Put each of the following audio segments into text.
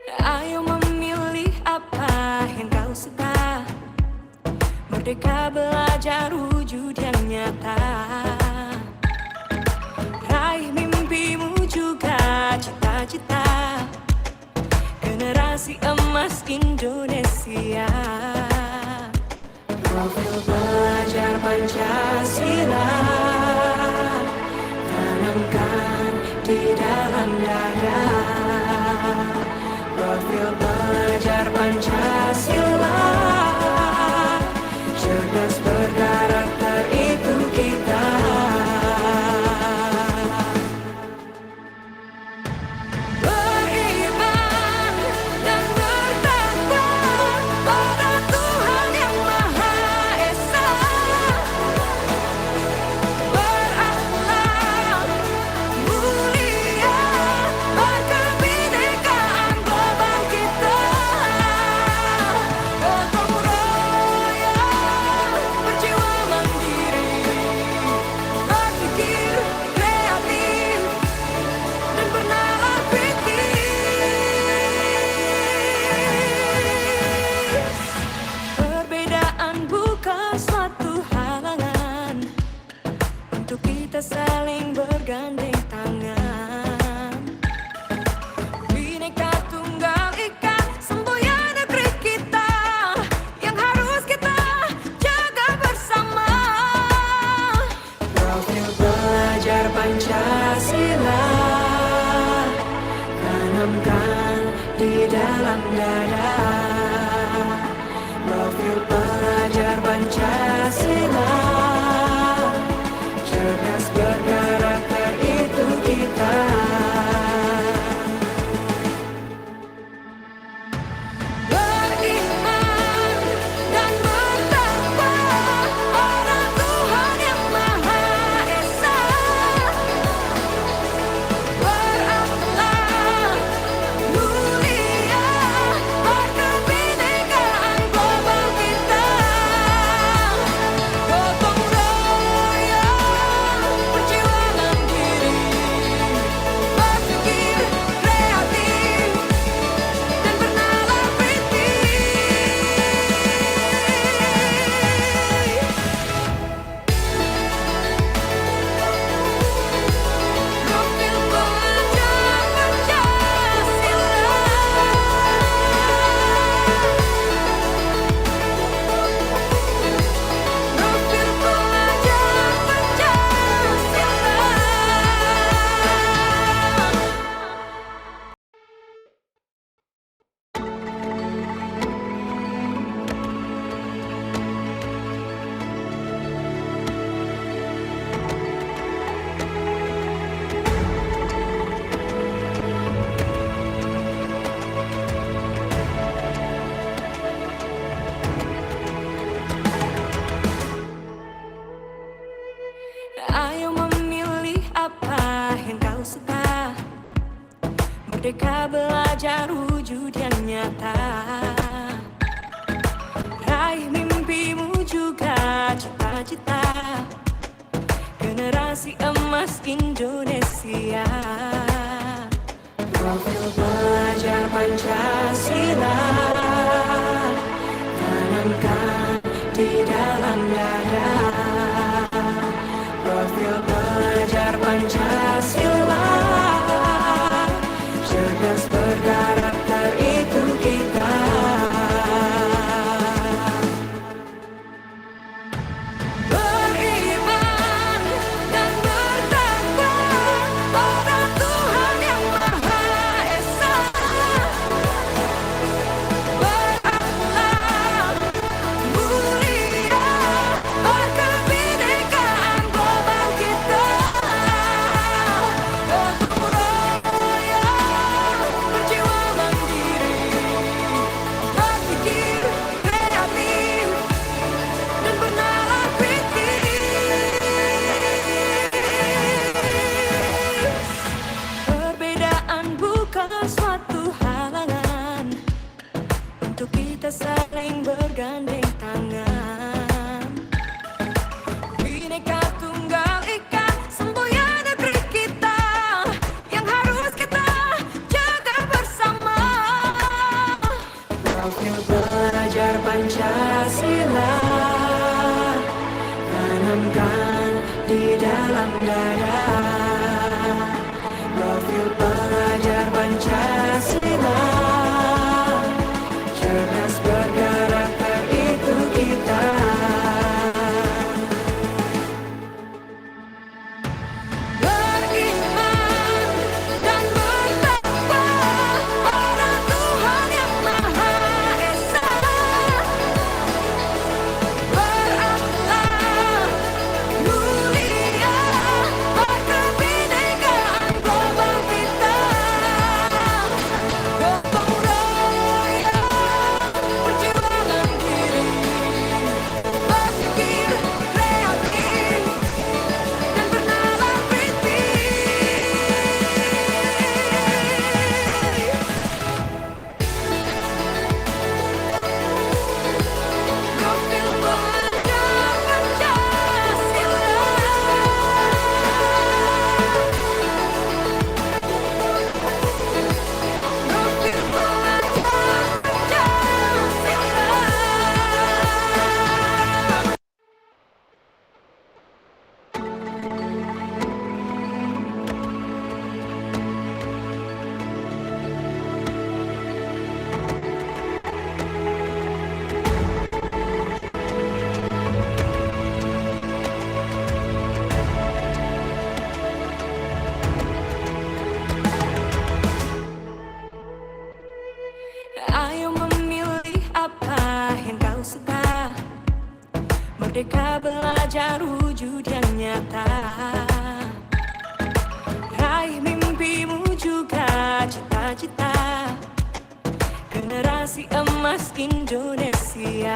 Ayo memilih apa yang kau suka. Merdeka belajar wujud yang nyata. Raih mimpimu juga cita-cita. Generasi emas Indonesia. Profil pelajar Pancasila tanamkan di dalam dada. Profil pelajar Pancasila, cerdas berkarakter itu kita. Beriman dan bertakwa pada Tuhan yang Maha Esa. Berakhlak mulia, berkebinekaan global kita. Gotong royong, berjiwa mandiri, berpikir kreatif dan bernalar kritis. Perbedaan bukan suatu halangan untuk kita saling bergandeng tangan. Bhinneka Tunggal Ika, semboyan negeri kita yang harus kita jaga bersama. Profil pelajar Pancasila tanamkan di dalam dada. Profil pelajar Pancasila, cerdas berkarakter itu kita. Beriman dan bertakwa pada Tuhan yang Maha Esa. Berakhlak mulia, berkebinekaan global kita. Gotong royong, berjiwa mandiri, berpikir kreatif dan bernalar kritis. Profil pelajar Pancasila. Profil pelajar Ayo memilih apa yang kau suka. Merdeka belajar wujud yang nyata. Raih mimpimu juga cita-cita. Generasi emas Indonesia. Profil pelajar Pancasila tanamkan di dalam dada. Profil pelajar Pancasila, cerdas berkarakter itu kita. Beriman dan bertakwa pada Tuhan yang Maha Esa. Berakhlak mulia, berkebinekaan global kita. Gotong royong, berjiwa mandiri, berpikir kreatif dan bernalar kritis. Perbedaan bukan suatu halangan untuk kita saling bergandeng tangan. Bhinneka Tunggal Ika, semboyan negeri kita yang harus kita jaga bersama. dalam dada. Profil pelajar Pancasila, cerdas berkarakter itu kita. Beriman dan bertakwa pada Tuhan yang Maha Esa. Berakhlak mulia, berkebinekaan global kita. Gotong royong, perjuangan diri, berpikir kreatif dan bernalar kritis. Profil pelajar Pancasila. Profil pelajar Pancasila. Ayo memilih apa yang kau suka. Merdeka belajar wujud yang nyata. Raih mimpimu juga cita-cita. Generasi emas Indonesia.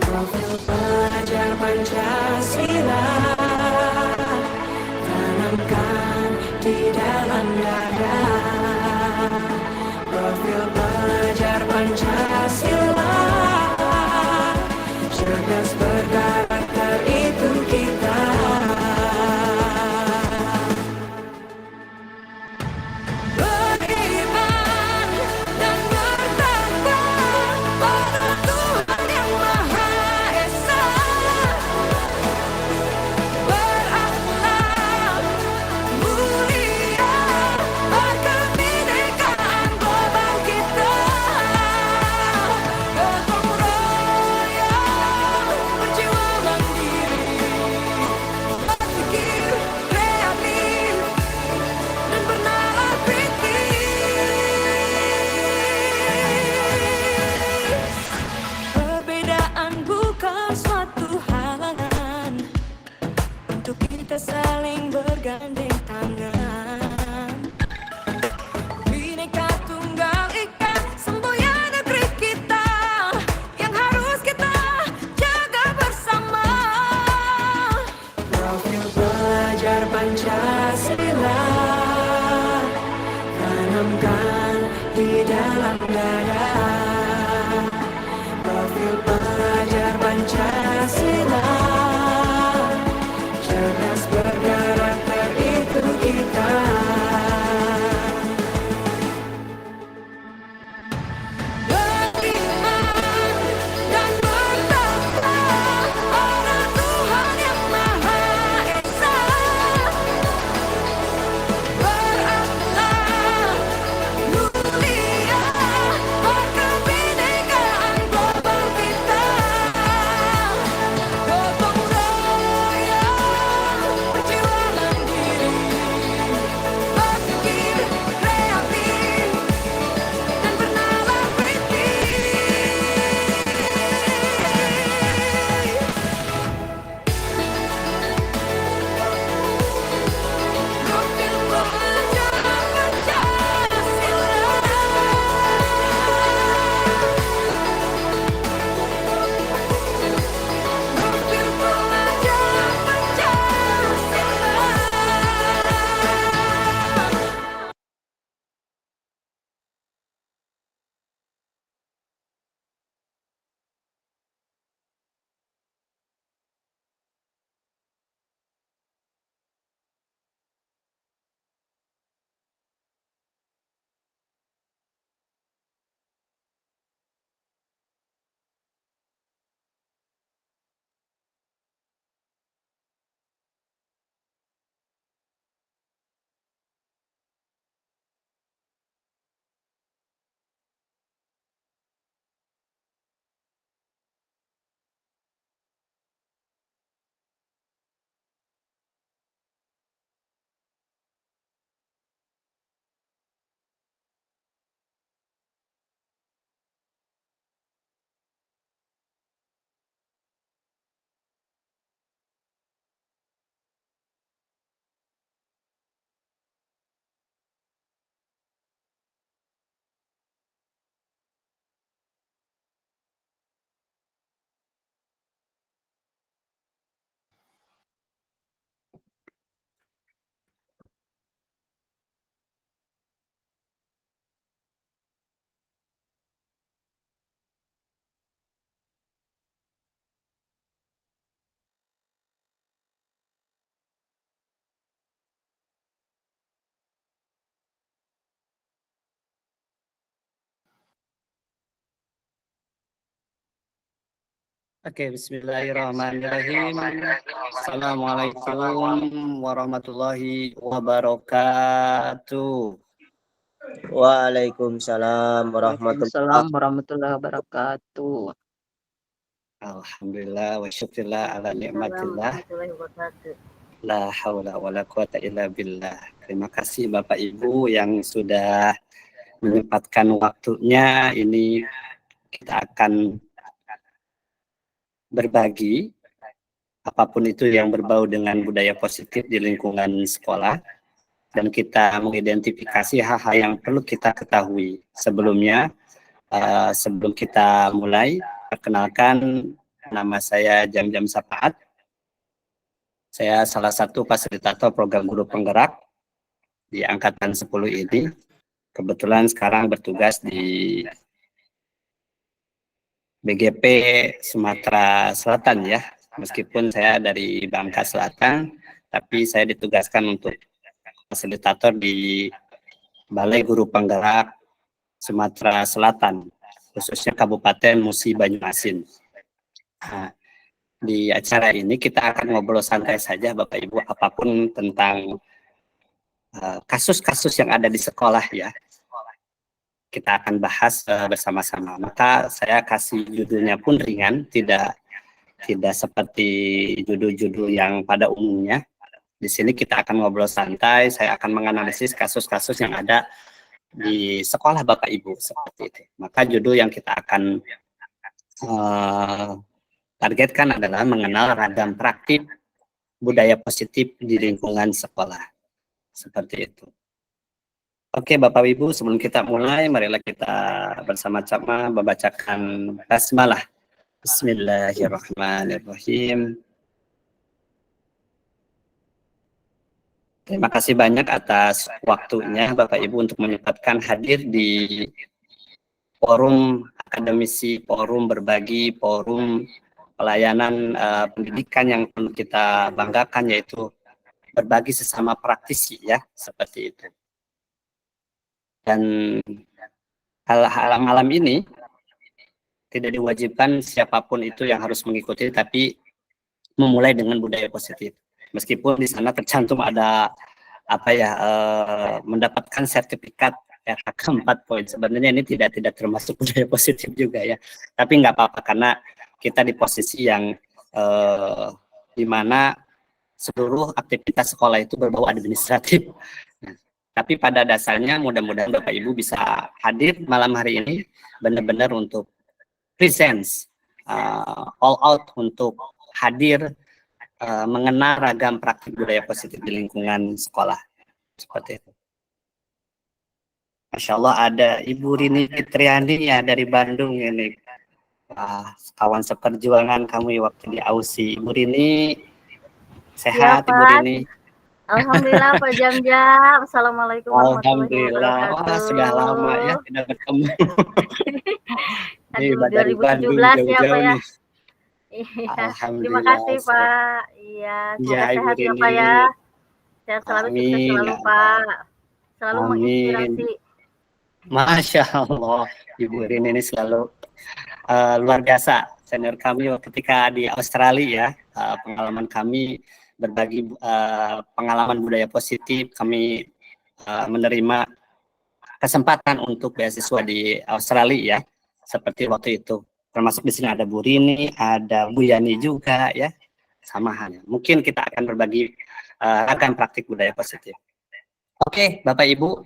Profil pelajar Pancasila, tanamkan di dalam dada. Profil pelajar Pancasila, cerdas berkarakter itu kita. Beriman dan bertakwa pada Tuhan yang Maha Esa. Berakhlak mulia, berkebinekaan global kita. Gotong royong, perjuangan diri, berpikir kreatif dan bernalar kritis. Perbedaan bukan suatu halangan untuk kita saling bergandeng tangan. Bhinneka Tunggal Ika, semboyan negeri kita, yang harus kita jaga bersama. Profil pelajar Pancasila, tanamkan di dalam dada. Profil pelajar Pancasila, cerdas berkarakter itu kita. Beriman dan bertakwa pada Tuhan yang Maha Esa. Berakhlak mulia, berkebinekaan Oke, bismillahirrahmanirrahim. Assalamualaikum warahmatullahi wabarakatuh. Waalaikumsalam warahmatullahi Waalaikumsalam warahmatullahi wabarakatuh. Alhamdulillah wa syukurillah ala Waalaikumsalam nikmatillah. warahmatullahi wabarakatuh. La haula wala quwata illa billah. Terima kasih Bapak Ibu yang sudah menyempatkan waktunya. Ini kita akan berbagi apapun itu yang berbau dengan budaya positif di lingkungan sekolah, dan kita mengidentifikasi hal-hal yang perlu kita ketahui. Sebelumnya, sebelum kita mulai, perkenalkan, nama saya Jam-Jam Sapaat. Saya salah satu fasilitator program guru penggerak di angkatan 10 ini. Kebetulan sekarang bertugas di BGP Sumatera Selatan ya. Meskipun saya dari Bangka Selatan, tapi saya ditugaskan untuk fasilitator di Balai Guru Penggerak Sumatera Selatan, khususnya Kabupaten Musi Banyuasin. Nah, di acara ini kita akan ngobrol santai saja Bapak Ibu, apapun tentang kasus-kasus yang ada di sekolah ya. Kita akan bahas bersama-sama. Maka saya kasih judulnya pun ringan, tidak seperti judul-judul yang pada umumnya. Di sini kita akan ngobrol santai, saya akan menganalisis kasus-kasus yang ada di sekolah Bapak Ibu, seperti itu. Maka judul yang kita akan targetkan adalah mengenal ragam praktik budaya positif di lingkungan sekolah. Seperti itu. Oke Bapak Ibu, sebelum kita mulai, marilah kita bersama-sama membacakan basmalah. Bismillahirrahmanirrahim. Terima kasih banyak atas waktunya Bapak Ibu untuk menyempatkan hadir di forum akademisi, forum berbagi, forum pelayanan pendidikan yang perlu kita banggakan, yaitu berbagi sesama praktisi ya, seperti itu. Dan hal-hal malam ini tidak diwajibkan siapapun itu yang harus mengikuti, tapi memulai dengan budaya positif. Meskipun di sana tercantum ada mendapatkan sertifikat RH 4 poin. Sebenarnya ini tidak termasuk budaya positif juga ya. Tapi nggak apa-apa karena kita di posisi yang di mana seluruh aktivitas sekolah itu berbau administratif. Nah, tapi pada dasarnya mudah-mudahan Bapak Ibu bisa hadir malam hari ini benar-benar untuk presence, all out untuk hadir mengenal ragam praktik budaya positif di lingkungan sekolah. Seperti itu. Masya Allah ada Ibu Rini Fitriani ya dari Bandung ini. Kawan seperjuangan kami waktu di AUSI. Ibu Rini, sehat Ya, Ibu Pak. Rini? Alhamdulillah Pak Jam-Jam. Assalamualaikum warahmatullahi Alhamdulillah. wabarakatuh. Wah, sudah lama ya tidak bertemu. Aduh, 2017 ya Pak ya. Iya. Terima kasih Pak. Iya, semoga sehat ya Pak ya. Sehat selalu, sukses selalu Pak. Selalu menginspirasi. Masya Allah, Ibu Rini ini selalu luar biasa. Senior kami ketika di Australia ya, pengalaman kami berbagi pengalaman budaya positif. Kami menerima kesempatan untuk beasiswa di Australia ya, seperti waktu itu. Termasuk di sini ada Bu Rini, ada Bu Yani juga ya, sama halnya. Mungkin kita akan berbagi ragam praktik budaya positif. Oke, Bapak Ibu,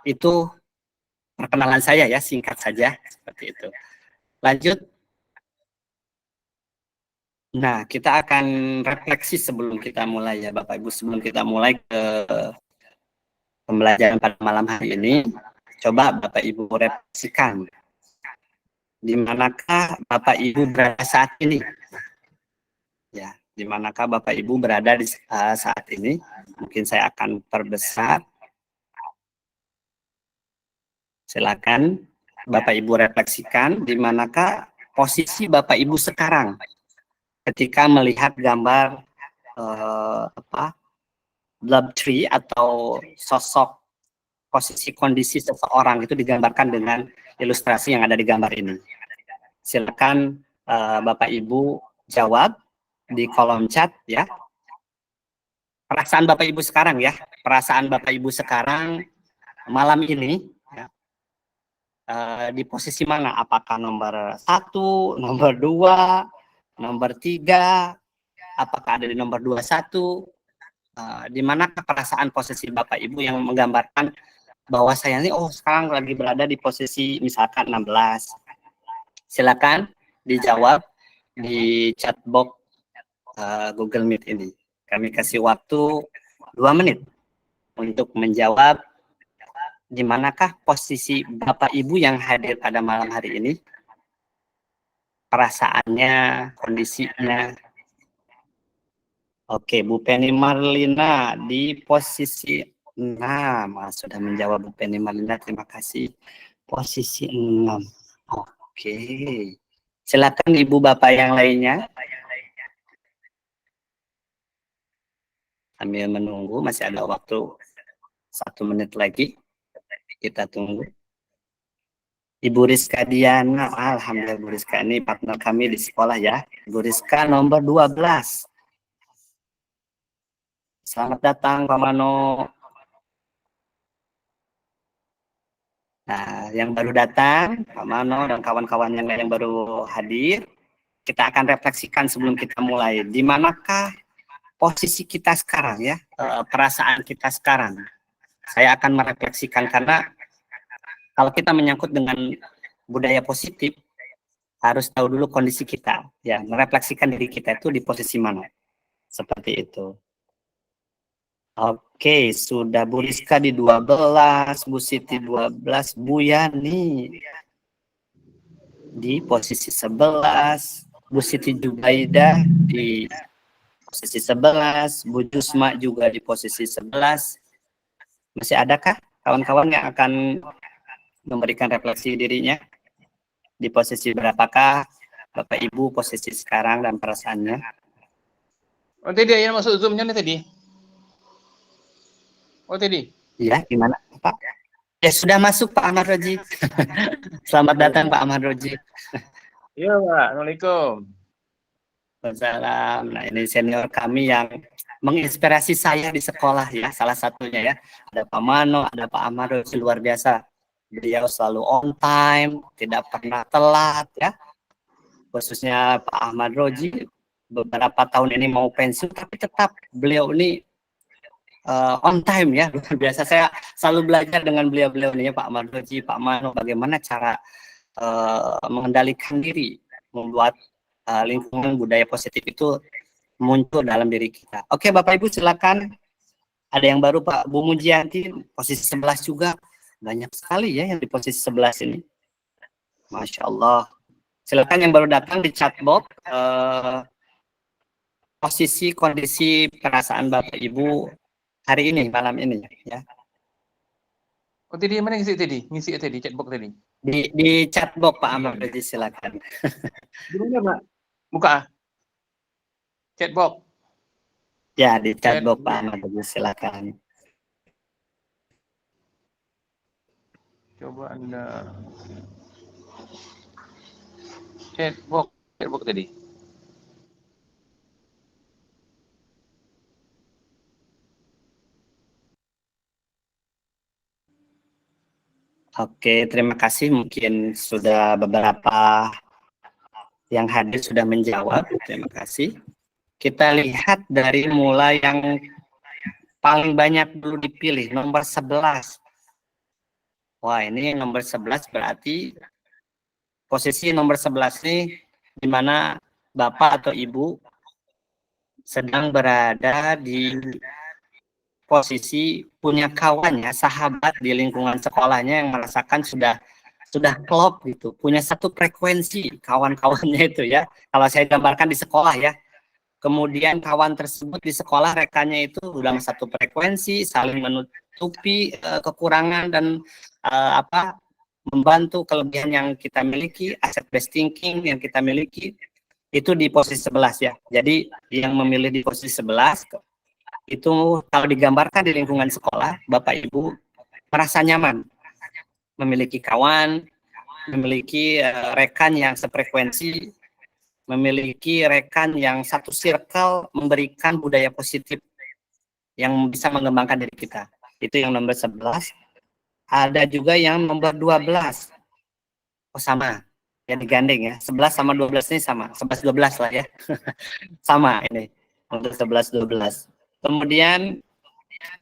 itu perkenalan saya ya, singkat saja seperti itu. Lanjut. Nah, kita akan refleksi sebelum kita mulai ya Bapak Ibu, sebelum kita mulai ke pembelajaran pada malam hari ini. Coba Bapak Ibu refleksikan, di manakah Bapak Ibu berada saat ini? Ya, di manakah Bapak Ibu berada di saat ini? Mungkin saya akan perbesar. Silakan Bapak Ibu refleksikan di manakah posisi Bapak Ibu sekarang ketika melihat gambar love tree atau sosok posisi kondisi seseorang itu digambarkan dengan ilustrasi yang ada di gambar ini. Silakan Bapak Ibu jawab di kolom chat ya. Perasaan Bapak Ibu sekarang ya, perasaan Bapak Ibu sekarang malam ini ya, di posisi mana? Apakah nomor 1, nomor 2, nomor 3, apakah ada di nomor 21? Di manakah perasaan posisi Bapak Ibu yang menggambarkan bahwa saya ini sekarang lagi berada di posisi misalkan 16. Silakan dijawab di chat box Google Meet ini. Kami kasih waktu 2 menit untuk menjawab di manakah posisi Bapak Ibu yang hadir pada malam hari ini. Perasaannya, kondisinya. Oke, Bu Penny Marlina di posisi 6. Sudah menjawab Bu Penny Marlina, terima kasih. Posisi 6. Oke. Silakan Ibu Bapak yang lainnya. Sambil menunggu, masih ada waktu 1 menit lagi. Kita tunggu. Ibu Rizka Diana, alhamdulillah Bu Rizka ini partner kami di sekolah ya. Bu Rizka nomor 12. Selamat datang Pak Mano. Nah, yang baru datang, Pak Mano dan kawan-kawan yang lain yang baru hadir, kita akan refleksikan sebelum kita mulai. Di manakah posisi kita sekarang ya, perasaan kita sekarang. Saya akan merefleksikan karena kalau kita menyangkut dengan budaya positif, harus tahu dulu kondisi kita, ya, merefleksikan diri kita itu di posisi mana. Seperti itu. Oke, sudah Bu Rizka di 12, Bu Siti 12, Bu Yani di posisi 11, Bu Siti Jubaidah di posisi 11, Bu Jusma juga di posisi 11. Masih adakah kawan-kawan yang akan memberikan refleksi dirinya? Di posisi berapakah Bapak Ibu posisi sekarang dan perasaannya? Oh tadi yang masuk Zoom-nya nih tadi. Oh tadi. Ya, gimana Pak? Ya sudah masuk Pak Ahmad Roji. Selamat datang Pak Ahmad Roji. Iya Pak, Assalamualaikum. Waalaikumsalam. Nah ini senior kami yang menginspirasi saya di sekolah ya, salah satunya ya. Ada Pak Mano, ada Pak Ahmad Roji, luar biasa. Beliau selalu on time, tidak pernah telat ya. Khususnya Pak Ahmad Roji, beberapa tahun ini mau pensiun, tapi tetap beliau ini on time ya, luar biasa. Saya selalu belajar dengan beliau-beliau ini ya, Pak Ahmad Roji, Pak Mano, bagaimana cara mengendalikan diri, membuat lingkungan budaya positif itu muncul dalam diri kita. Oke Bapak Ibu silakan. Ada yang baru Pak, Bu Mujianti, posisi 11 juga. Banyak sekali ya yang di posisi 11 ini. Masya Allah. Silakan yang baru datang di chat box posisi kondisi perasaan Bapak Ibu hari ini, malam ini ya. Oh tadi mana ngisi tadi? Ngisi tadi chatbox tadi. Di chat box Pak Ahmad Roji silakan. Di mana Pak? Buka. Chatbox. Ya, di chat box Pak Ahmad Roji silakan. Coba Anda chatbox tadi. Oke, terima kasih. Mungkin sudah beberapa yang hadir sudah menjawab. Terima kasih. Kita lihat dari mulai yang paling banyak dulu dipilih, nomor 11. Wah, ini nomor 11 berarti posisi nomor 11 ini di mana Bapak atau Ibu sedang berada di posisi punya kawannya, sahabat di lingkungan sekolahnya yang merasakan sudah klop gitu, punya satu frekuensi kawan-kawannya itu ya. Kalau saya gambarkan di sekolah ya. Kemudian kawan tersebut di sekolah rekannya itu sudah satu frekuensi, saling menutupi kekurangan dan membantu kelebihan yang kita miliki, asset based thinking yang kita miliki itu di posisi 11 ya. Jadi yang memilih di posisi 11 itu kalau digambarkan di lingkungan sekolah, Bapak Ibu merasa nyaman, memiliki kawan, memiliki rekan yang sefrekuensi, memiliki rekan yang satu circle memberikan budaya positif yang bisa mengembangkan diri kita. Itu yang nomor 11. Ada juga yang nomor 12. Oh sama, ya digandeng ya. 11 sama 12 ini sama. 11 12 lah ya. Sama ini. Untuk 11 12. Kemudian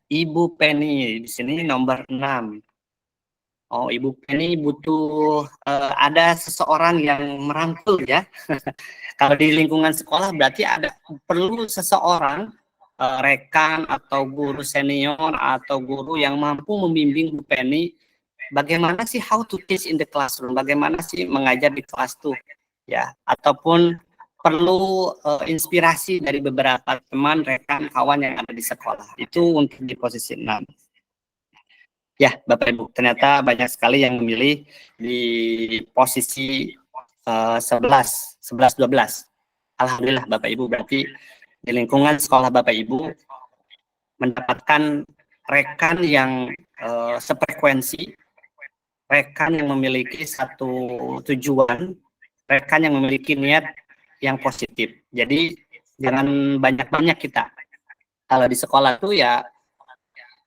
Ibu Penny di sini nomor 6. Oh, Ibu Penny butuh ada seseorang yang merangkul ya. Kalau di lingkungan sekolah berarti ada perlu seseorang rekan atau guru senior atau guru yang mampu membimbing Bu Penny bagaimana sih how to teach in the classroom, bagaimana sih mengajar di kelas tuh ya, ataupun perlu inspirasi dari beberapa teman, rekan, kawan yang ada di sekolah. Itu untuk di posisi 6. Ya, Bapak Ibu, ternyata banyak sekali yang memilih di posisi 11, 12. Alhamdulillah Bapak Ibu, berarti di lingkungan sekolah Bapak Ibu mendapatkan rekan yang sefrekuensi, rekan yang memiliki satu tujuan, rekan yang memiliki niat yang positif. Jadi jangan banyak-banyak kita. Kalau di sekolah tuh ya,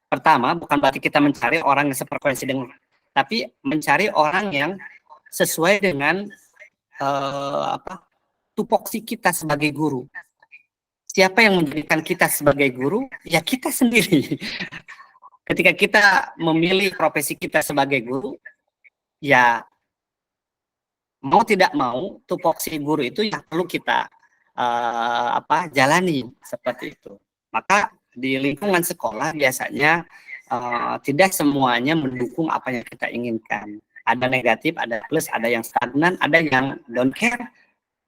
pertama, bukan berarti kita mencari orang yang sefrekuensi dengan, tapi mencari orang yang sesuai dengan tupoksi kita sebagai guru. Siapa yang menjadikan kita sebagai guru? Ya kita sendiri. Ketika kita memilih profesi kita sebagai guru, ya mau tidak mau tupoksi guru itu yang perlu kita jalani seperti itu. Maka di lingkungan sekolah biasanya tidak semuanya mendukung apa yang kita inginkan. Ada negatif, ada plus, ada yang stagnan, ada yang don't care,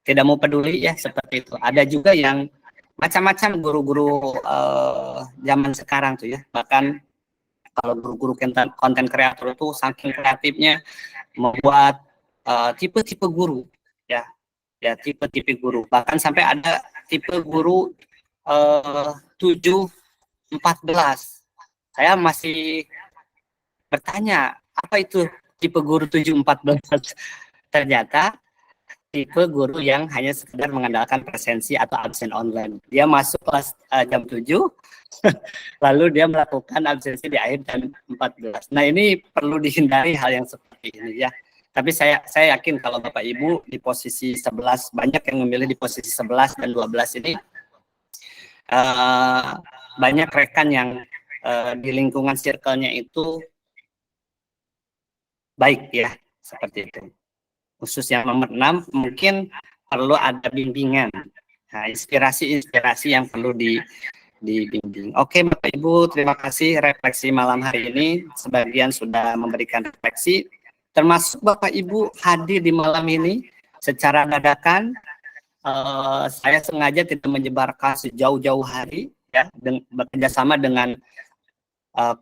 tidak mau peduli ya seperti itu. Ada juga yang macam-macam guru-guru zaman sekarang tuh ya. Bahkan kalau guru-guru konten kreator itu saking kreatifnya membuat tipe-tipe guru ya tipe-tipe guru. Bahkan sampai ada tipe guru 7-14. Saya masih bertanya, apa itu tipe guru 7-14? Ternyata tipe guru yang hanya sekedar mengandalkan presensi atau absen online. Dia masuk kelas jam 7, lalu dia melakukan absensi di akhir jam 14. Nah, ini perlu dihindari hal yang seperti ini ya. Tapi saya yakin kalau Bapak Ibu di posisi 11, banyak yang memilih di posisi 11 dan 12 ini, banyak rekan yang di lingkungan circle-nya itu baik ya, seperti itu. Khusus yang nomor 6 mungkin perlu ada bimbingan. Nah, inspirasi yang perlu dibimbing. Oke Bapak Ibu, terima kasih refleksi malam hari ini. Sebagian sudah memberikan refleksi, termasuk Bapak Ibu hadir di malam ini secara dadakan. Saya sengaja tidak menyebarkan sejauh-jauh hari ya, bekerjasama dengan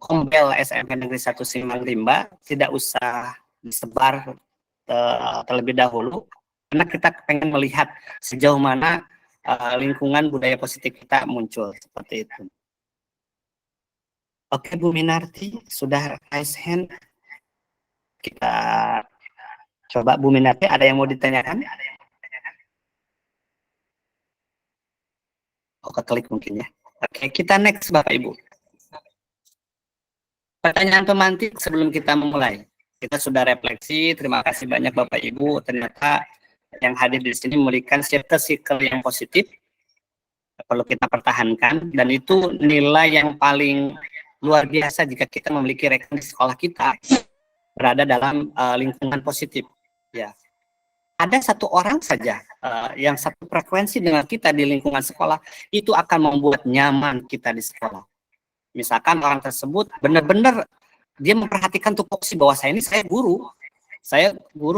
Kombel SMK Negeri 1 Silang Rimba, tidak usah disebar terlebih dahulu, karena kita pengen melihat sejauh mana lingkungan budaya positif kita muncul seperti itu. Oke Bu Minarti, sudah raise hand. Kita coba Bu Minarti, ada yang mau ditanyakan? Oh, keklik mungkin ya. Oke, kita next Bapak Ibu. Pertanyaan pemantik sebelum kita memulai. Kita sudah refleksi, terima kasih banyak Bapak Ibu. Ternyata yang hadir di sini memberikan circle yang positif, perlu kita pertahankan, dan itu nilai yang paling luar biasa jika kita memiliki rekan di sekolah kita berada dalam lingkungan positif. Ya, ada satu orang saja yang satu frekuensi dengan kita di lingkungan sekolah, itu akan membuat nyaman kita di sekolah. Misalkan orang tersebut benar-benar dia memperhatikan tupoksi bahwa saya guru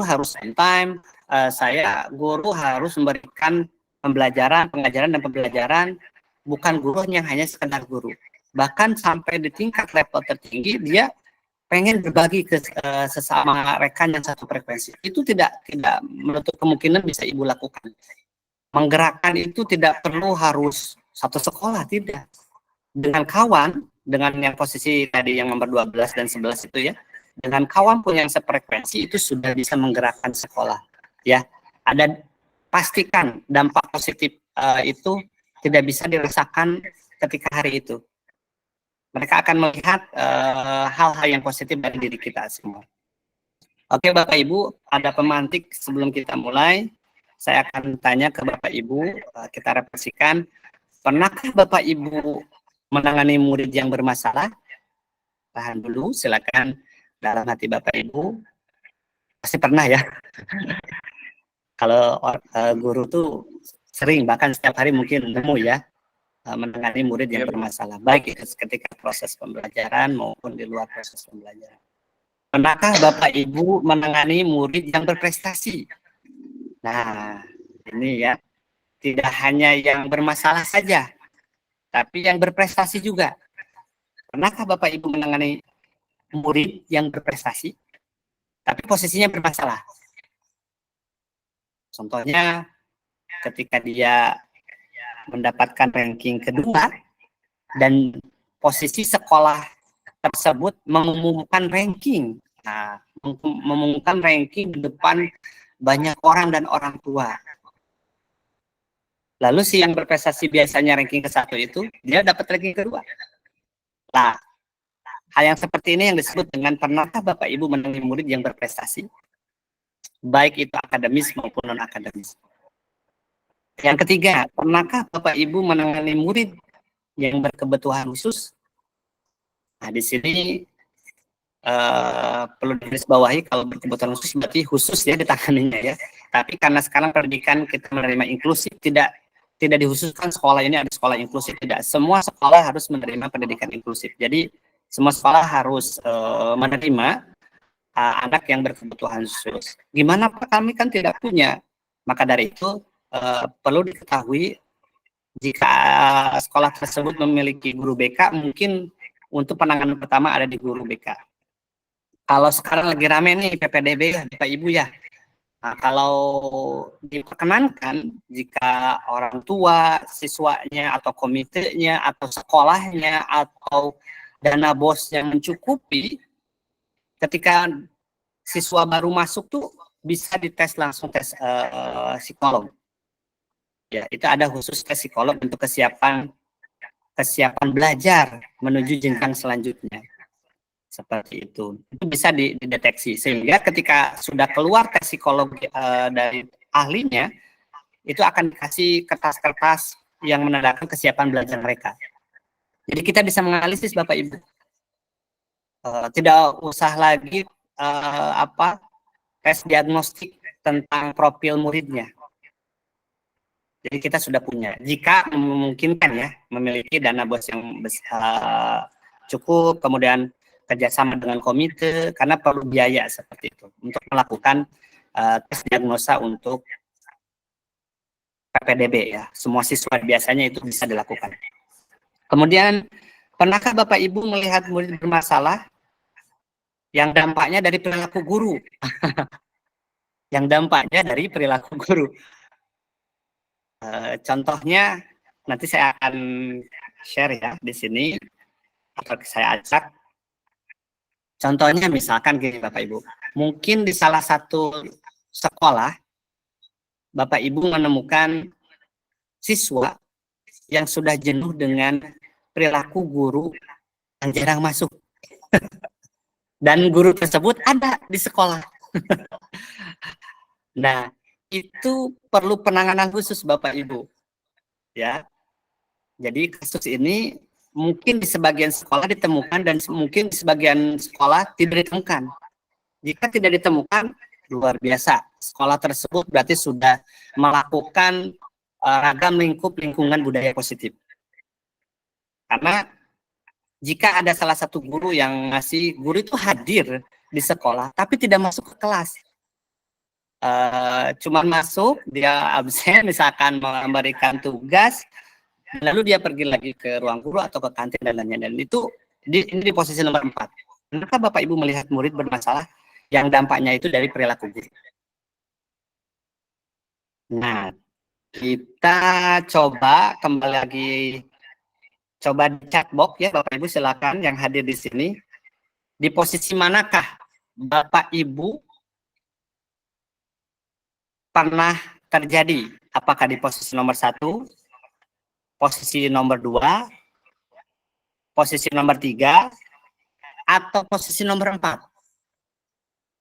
harus on time, saya guru harus memberikan pengajaran dan pembelajaran, bukan guru yang hanya sekedar guru. Bahkan sampai di tingkat level tertinggi dia pengen berbagi ke sesama rekan yang satu frekuensi. Itu tidak menutup kemungkinan bisa Ibu lakukan. Menggerakkan itu tidak perlu harus satu sekolah, tidak. Dengan kawan, dengan yang posisi tadi yang nomor 12 dan 11 itu ya, dengan kawan pun yang sefrekuensi itu sudah bisa menggerakkan sekolah ya. Ada pastikan dampak positif itu tidak bisa dirasakan ketika hari itu. Mereka akan melihat hal-hal yang positif dari diri kita semua. Oke Bapak Ibu, ada pemantik sebelum kita mulai. Saya akan tanya ke Bapak Ibu, kita refleksikan, pernahkah Bapak Ibu menangani murid yang bermasalah? Tahan dulu, silakan dalam hati Bapak Ibu. Pasti pernah ya. Kalau guru tuh sering, bahkan setiap hari mungkin nemu ya, menangani murid yang bermasalah, baik ketika proses pembelajaran maupun di luar proses pembelajaran. Pernahkah Bapak Ibu menangani murid yang berprestasi? Nah, ini ya, tidak hanya yang bermasalah saja, tapi yang berprestasi juga. Pernahkah Bapak Ibu menangani murid yang berprestasi, tapi posisinya bermasalah? Contohnya, ketika dia mendapatkan ranking kedua, dan posisi sekolah tersebut mengumumkan ranking. Nah, mengumumkan ranking di depan banyak orang dan orang tua. Lalu si yang berprestasi biasanya ranking ke-1 itu, dia dapat ranking kedua. Nah, hal yang seperti ini yang disebut dengan pernahkah Bapak Ibu menangani murid yang berprestasi? Baik itu akademis maupun non-akademis. Yang ketiga, pernahkah Bapak Ibu menangani murid yang berkebutuhan khusus? Nah, di sini perlu digarisbawahi, kalau berkebutuhan khusus berarti khusus ya ditanganinya ya. Tapi karena sekarang pendidikan kita menerima inklusif, tidak dikhususkan sekolah ini ada sekolah inklusif, tidak. Semua sekolah harus menerima pendidikan inklusif. Jadi semua sekolah harus menerima anak yang berkebutuhan khusus. Gimana Pak, kami kan tidak punya. Maka dari itu perlu diketahui, jika sekolah tersebut memiliki guru BK, mungkin untuk penanganan pertama ada di guru BK. Kalau sekarang lagi rame nih PPDB ya Bapak Ibu ya. Nah, kalau diperkenankan, jika orang tua, siswanya, atau komitenya, atau sekolahnya, atau dana bos yang mencukupi, ketika siswa baru masuk tuh bisa dites langsung tes psikolog. Ya, itu ada khusus tes psikolog untuk kesiapan belajar menuju jenjang selanjutnya. Seperti itu bisa dideteksi, sehingga ketika sudah keluar tes psikolog dari ahlinya, itu akan dikasih kertas-kertas yang menandakan kesiapan belajar mereka. Jadi kita bisa menganalisis Bapak Ibu, tidak usah lagi tes diagnostik tentang profil muridnya. Jadi kita sudah punya, jika memungkinkan ya, memiliki dana bos yang cukup, kemudian kerjasama dengan komite, karena perlu biaya seperti itu untuk melakukan tes diagnosa untuk PPDB ya. Semua siswa biasanya itu bisa dilakukan. Kemudian, pernahkah Bapak Ibu melihat murid bermasalah yang dampaknya dari perilaku guru? Yang dampaknya dari perilaku guru. Contohnya nanti saya akan share ya di sini, atau saya ajak. Contohnya misalkan gini Bapak Ibu, mungkin di salah satu sekolah Bapak Ibu menemukan siswa yang sudah jenuh dengan perilaku guru yang jarang masuk. Dan guru tersebut ada di sekolah. Nah, itu perlu penanganan khusus Bapak Ibu. Ya. Jadi kasus ini mungkin di sebagian sekolah ditemukan dan mungkin di sebagian sekolah tidak ditemukan. Jika tidak ditemukan, luar biasa. Sekolah tersebut berarti sudah melakukan ragam lingkungan budaya positif. Karena jika ada salah satu guru yang guru itu hadir di sekolah tapi tidak masuk ke kelas, cuma masuk, dia absen misalkan memberikan tugas, lalu dia pergi lagi ke ruang guru atau ke kantin dan lainnya, dan itu ini di posisi nomor 4. Kenapa Bapak Ibu melihat murid bermasalah yang dampaknya itu dari perilaku guru? Nah, kita coba kembali lagi, coba di chat box ya Bapak Ibu, silakan yang hadir di sini, di posisi manakah Bapak Ibu pernah terjadi? Apakah di posisi nomor 1, posisi nomor 2, posisi nomor 3, atau posisi nomor 4?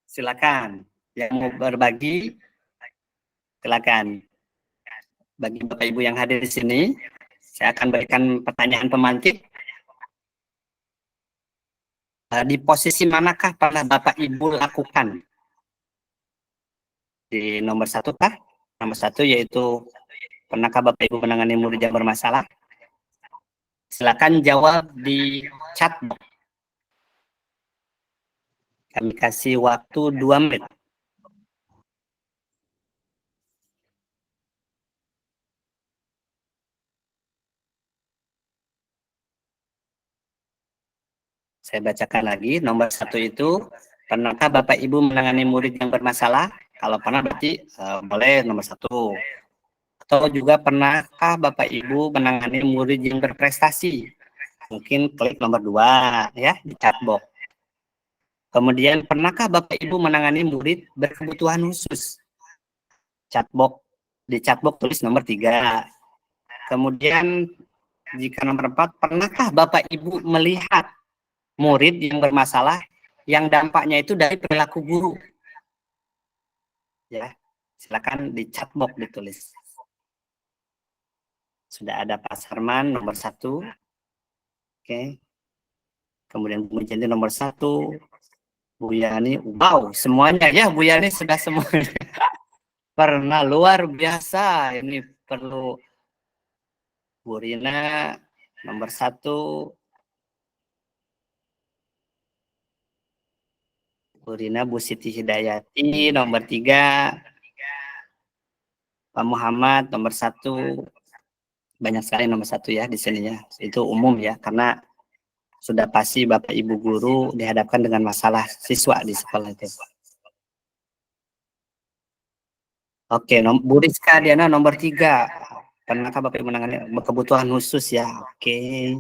Silakan. Yang mau berbagi, silakan. Bagi Bapak Ibu yang hadir di sini, saya akan berikan pertanyaan pemantik. Di posisi manakah pernah Bapak Ibu lakukan? Di nomor 1 kah? Nomor 1 yaitu, pernahkah Bapak Ibu menangani murid yang bermasalah? Silakan jawab di chat. Kami kasih waktu 2 menit. Saya bacakan lagi, nomor 1 itu, pernahkah Bapak Ibu menangani murid yang bermasalah? Kalau pernah berarti boleh nomor 1. Atau juga pernahkah Bapak Ibu menangani murid yang berprestasi? Mungkin klik nomor 2 ya di chatbox. Kemudian pernahkah Bapak Ibu menangani murid berkebutuhan khusus? Chatbox, di chatbox tulis nomor 3. Kemudian jika nomor 4, pernahkah Bapak Ibu melihat murid yang bermasalah yang dampaknya itu dari perilaku guru? Ya, silakan di chatbox ditulis. Sudah ada Pak Sarman nomor 1. Oke. Kemudian Bu Jenti nomor 1. Bu Yani, wow, semuanya ya Bu Yani sudah semua. Pernah, luar biasa. Ini perlu. Bu Rina nomor 1. Bu Rina, Bu Siti Hidayati nomor 3. Pak Muhammad nomor 1. Banyak sekali nomor 1 ya di sini ya. Itu umum ya, karena sudah pasti Bapak Ibu guru dihadapkan dengan masalah siswa di sekolah itu. Oke, Bu Rizka Diana nomor 3. Pernahkah Bapak Ibu menangani kebutuhan khusus ya? Oke.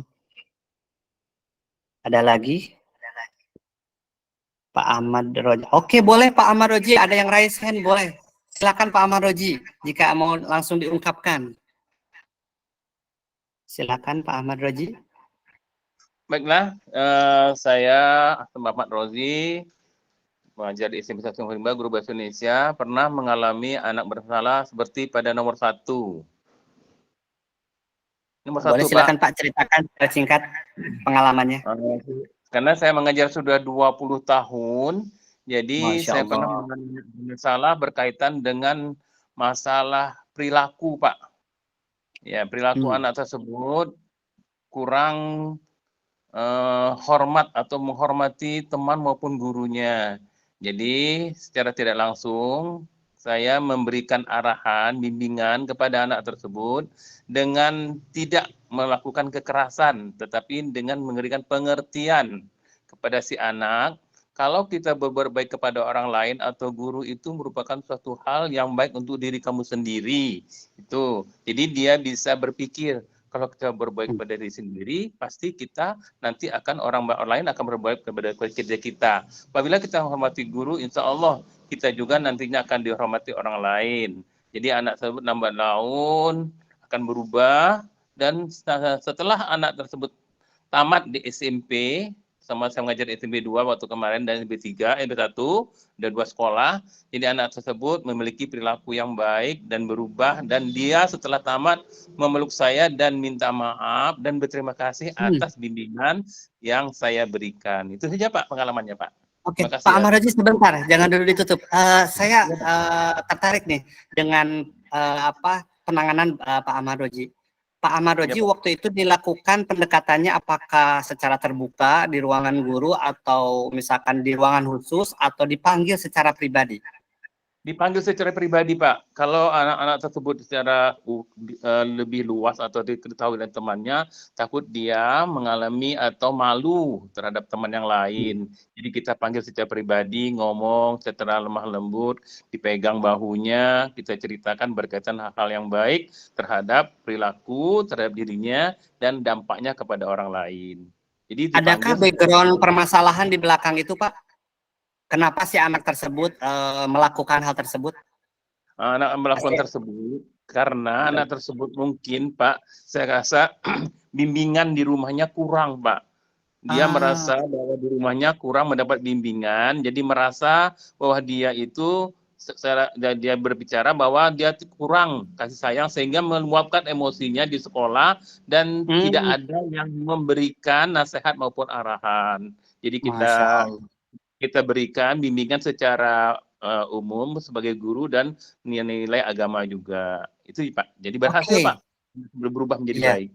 Ada lagi? Pak Ahmad Roji. Oke, boleh Pak Ahmad Roji, ada yang raise hand, boleh. Silakan Pak Ahmad Roji, jika mau langsung diungkapkan. Silakan Pak Ahmad Roji. Baiklah, saya Ahmad Rozi, mengajar di SMP 1 Rimba, guru bahasa Indonesia, pernah mengalami anak bersalah seperti pada nomor 1. Nomor 1, boleh silakan Pak, ceritakan secara singkat pengalamannya. Karena saya mengajar sudah 20 tahun, jadi Masya saya Allah. pernah mengalami masalah berkaitan dengan masalah perilaku, Pak. Ya, perilaku anak tersebut kurang hormat atau menghormati teman maupun gurunya. Jadi secara tidak langsung saya memberikan arahan, bimbingan kepada anak tersebut dengan tidak melakukan kekerasan, tetapi dengan memberikan pengertian kepada si anak. Kalau kita berbuat baik kepada orang lain atau guru itu merupakan suatu hal yang baik untuk diri kamu sendiri. Itu. Jadi dia bisa berpikir, kalau kita berbuat kepada diri sendiri, pasti kita nanti akan orang lain akan berbuat kepada kita. Apabila kita menghormati guru, insya Allah kita juga nantinya akan dihormati orang lain. Jadi anak tersebut lambat laun akan berubah, dan setelah anak tersebut tamat di SMP, sama saya mengajar SMP 2 waktu kemarin, dan SMP 3, SMP 1, dan 2 sekolah. Jadi anak tersebut memiliki perilaku yang baik dan berubah, dan dia setelah tamat memeluk saya dan minta maaf dan berterima kasih atas bimbingan yang saya berikan. Itu saja Pak pengalamannya Pak. Oke, Pak Ahmad Roji sebentar, jangan dulu ditutup. Saya tertarik nih dengan penanganan Pak Ahmad Roji. Pak Ahmad Roji waktu itu dilakukan pendekatannya apakah secara terbuka di ruangan guru atau misalkan di ruangan khusus atau dipanggil secara pribadi? Dipanggil secara pribadi Pak. Kalau anak-anak tersebut secara lebih luas atau diketahui oleh temannya, takut dia mengalami atau malu terhadap teman yang lain. Jadi kita panggil secara pribadi, ngomong secara lemah lembut, dipegang bahunya, kita ceritakan berkaitan hal-hal yang baik terhadap perilaku, terhadap dirinya, dan dampaknya kepada orang lain. Jadi adakah background permasalahan di belakang itu Pak? Kenapa si anak tersebut melakukan hal tersebut? anak melakukan tersebut karena anak tersebut mungkin Pak, saya rasa bimbingan di rumahnya kurang Pak. Dia merasa bahwa di rumahnya kurang mendapat bimbingan, jadi merasa bahwa dia itu dia berbicara bahwa dia kurang kasih sayang sehingga meluapkan emosinya di sekolah dan tidak ada yang memberikan nasihat maupun arahan. Jadi kita berikan bimbingan secara umum sebagai guru dan nilai agama juga. Itu Pak. Jadi berhasil Pak berubah menjadi baik.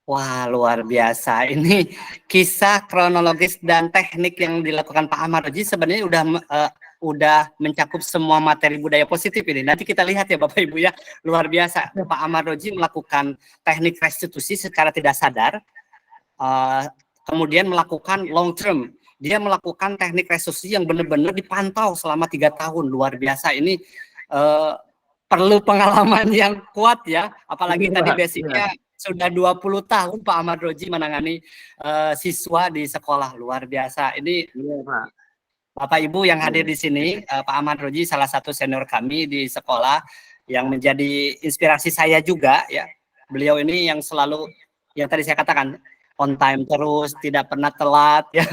Wah, luar biasa. Ini kisah kronologis dan teknik yang dilakukan Pak Ahmad Roji sebenarnya udah mencakup semua materi budaya positif ini. Nanti kita lihat ya Bapak Ibu ya, luar biasa. Pak Ahmad Roji melakukan teknik restitusi secara tidak sadar, kemudian melakukan long term. Dia melakukan teknik restitusi yang benar-benar dipantau selama 3 tahun. Luar biasa. Ini perlu pengalaman yang kuat ya, apalagi tadi basicnya sudah 20 tahun Pak Ahmad Roji menangani siswa di sekolah. Luar biasa. Ini Bapak Ibu yang hadir di sini, Pak Ahmad Roji salah satu senior kami di sekolah yang menjadi inspirasi saya juga ya. Beliau ini yang selalu, yang tadi saya katakan, on time terus, tidak pernah telat ya.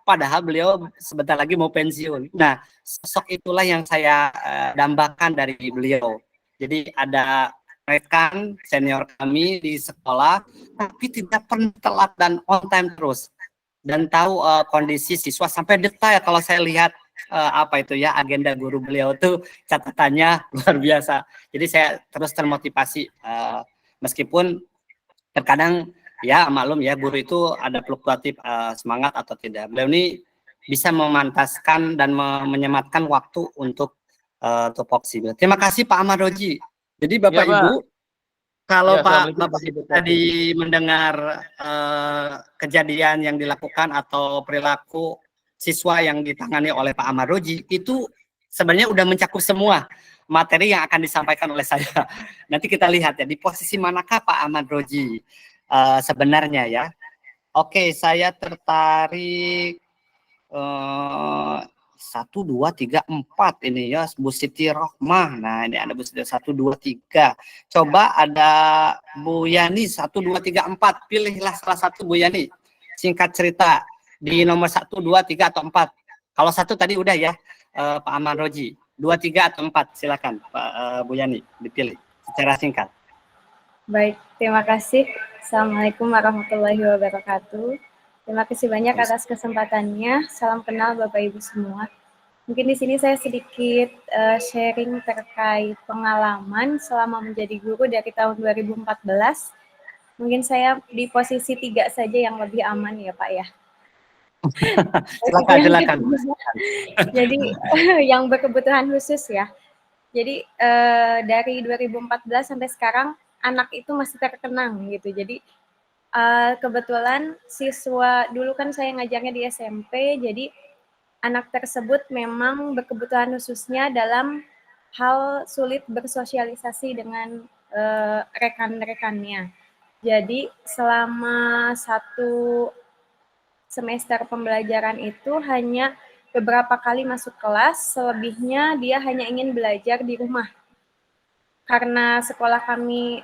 Padahal beliau sebentar lagi mau pensiun. Nah, sosok itulah yang saya dambakan dari beliau. Jadi ada rekan senior kami di sekolah, tapi tidak pernah telat dan on time terus. Dan tahu kondisi siswa sampai detail. Kalau saya lihat apa itu ya, agenda guru beliau tuh catatannya luar biasa. Jadi saya terus termotivasi, meskipun terkadang ya maklum ya, guru itu ada fluktuatif semangat atau tidak. Beliau ini bisa memantaskan dan menyematkan waktu untuk tupoksi. Terima kasih Pak Ahmad Roji. Jadi Bapak Ibu, kalau Bapak Ibu tadi mendengar kejadian yang dilakukan atau perilaku siswa yang ditangani oleh Pak Ahmad Roji, itu sebenarnya udah mencakup semua materi yang akan disampaikan oleh saya. Nanti kita lihat ya, di posisi manakah Pak Ahmad Roji sebenarnya ya. Oke, saya tertarik 1, 2, 3, 4 ini ya, Bu Siti Rohmah. Nah, ini ada Bu Siti 1, 2, 3. Coba ada Bu Yani 1, 2, 3, 4. Pilihlah salah satu Bu Yani. Singkat cerita di nomor 1, 2, 3 atau 4. Kalau 1 tadi udah ya, Pak Ahmad Roji. 2, 3 atau 4, silakan Pak Bu Yani dipilih secara singkat. Baik, terima kasih. Assalamualaikum warahmatullahi wabarakatuh. Terima kasih banyak atas kesempatannya. Salam kenal Bapak Ibu semua. Mungkin di sini saya sedikit sharing terkait pengalaman selama menjadi guru dari tahun 2014. Mungkin saya di posisi 3 saja yang lebih aman ya Pak ya. Silakan. Jadi yang berkebutuhan khusus ya. Jadi dari 2014 sampai sekarang anak itu masih terkenang gitu. Jadi kebetulan siswa dulu kan saya ngajarnya di SMP, jadi anak tersebut memang berkebutuhan khususnya dalam hal sulit bersosialisasi dengan rekan-rekannya. Jadi selama 1 semester pembelajaran itu hanya beberapa kali masuk kelas, selebihnya dia hanya ingin belajar di rumah. Karena sekolah kami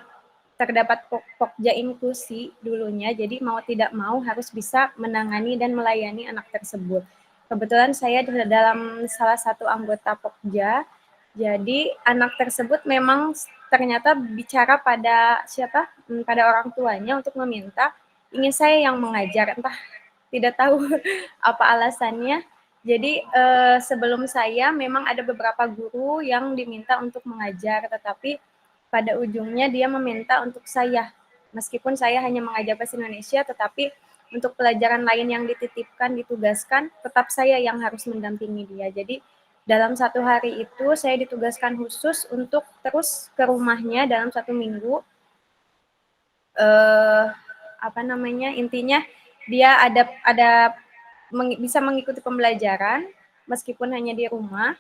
terdapat pokja inklusi dulunya, jadi mau tidak mau harus bisa menangani dan melayani anak tersebut. Kebetulan saya dalam salah satu anggota pokja, jadi anak tersebut memang ternyata bicara pada pada orang tuanya untuk meminta ingin saya yang mengajar, entah tidak tahu apa alasannya. Jadi sebelum saya memang ada beberapa guru yang diminta untuk mengajar, tetapi pada ujungnya dia meminta untuk saya. Meskipun saya hanya mengajar bahasa Indonesia, tetapi untuk pelajaran lain yang dititipkan, ditugaskan, tetap saya yang harus mendampingi dia. Jadi dalam 1 hari itu saya ditugaskan khusus untuk terus ke rumahnya dalam 1 minggu. Intinya dia bisa mengikuti pembelajaran meskipun hanya di rumah.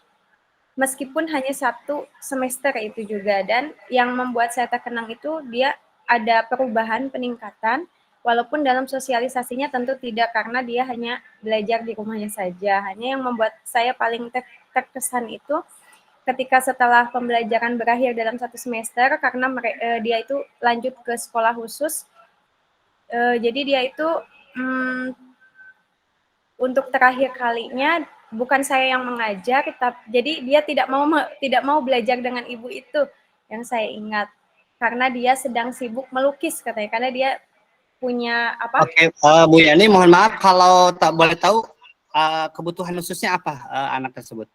Meskipun hanya 1 semester itu juga, dan yang membuat saya terkenang itu dia ada perubahan, peningkatan, walaupun dalam sosialisasinya tentu tidak, karena dia hanya belajar di rumahnya saja. Hanya yang membuat saya paling terkesan itu ketika setelah pembelajaran berakhir dalam 1 semester karena dia itu lanjut ke sekolah khusus. Jadi dia itu untuk terakhir kalinya bukan saya yang mengajar, jadi dia tidak mau belajar dengan ibu itu yang saya ingat. Karena dia sedang sibuk melukis katanya, karena dia punya apa? Oke, Bu Yani, mohon maaf kalau tak boleh tahu kebutuhan khususnya apa anak tersebut?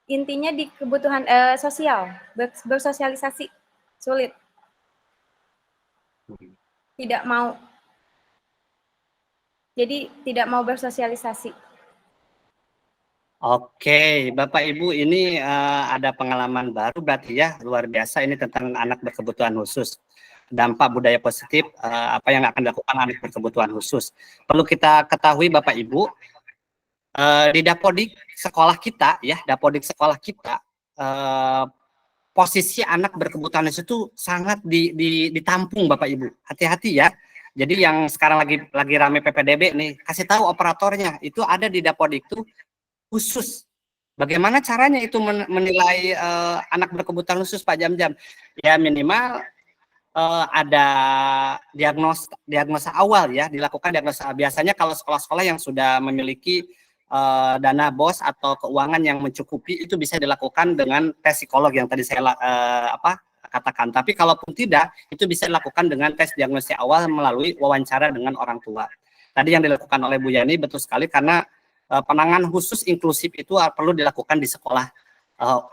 Intinya di kebutuhan sosial, bersosialisasi sulit. Tidak mau. Jadi tidak mau bersosialisasi. Oke, Bapak Ibu, ini ada pengalaman baru berarti ya, luar biasa ini tentang anak berkebutuhan khusus. Dampak budaya positif apa yang akan dilakukan anak berkebutuhan khusus. Perlu kita ketahui Bapak Ibu, di Dapodik sekolah kita ya, Dapodik sekolah kita posisi anak berkebutuhan khusus itu sangat ditampung Bapak Ibu. Hati-hati ya. Jadi yang sekarang lagi rame PPDB nih, kasih tahu operatornya itu ada di Dapodik itu khusus. Bagaimana caranya itu menilai anak berkebutuhan khusus Pak Jam-Jam? Ya minimal ada diagnosa awal ya, dilakukan diagnosa. Biasanya kalau sekolah-sekolah yang sudah memiliki dana BOS atau keuangan yang mencukupi itu bisa dilakukan dengan tes psikolog yang tadi saya katakan. Tapi kalaupun tidak, itu bisa dilakukan dengan tes diagnosis awal melalui wawancara dengan orang tua. Tadi yang dilakukan oleh Bu Yani betul sekali karena penanganan khusus inklusif itu perlu dilakukan di sekolah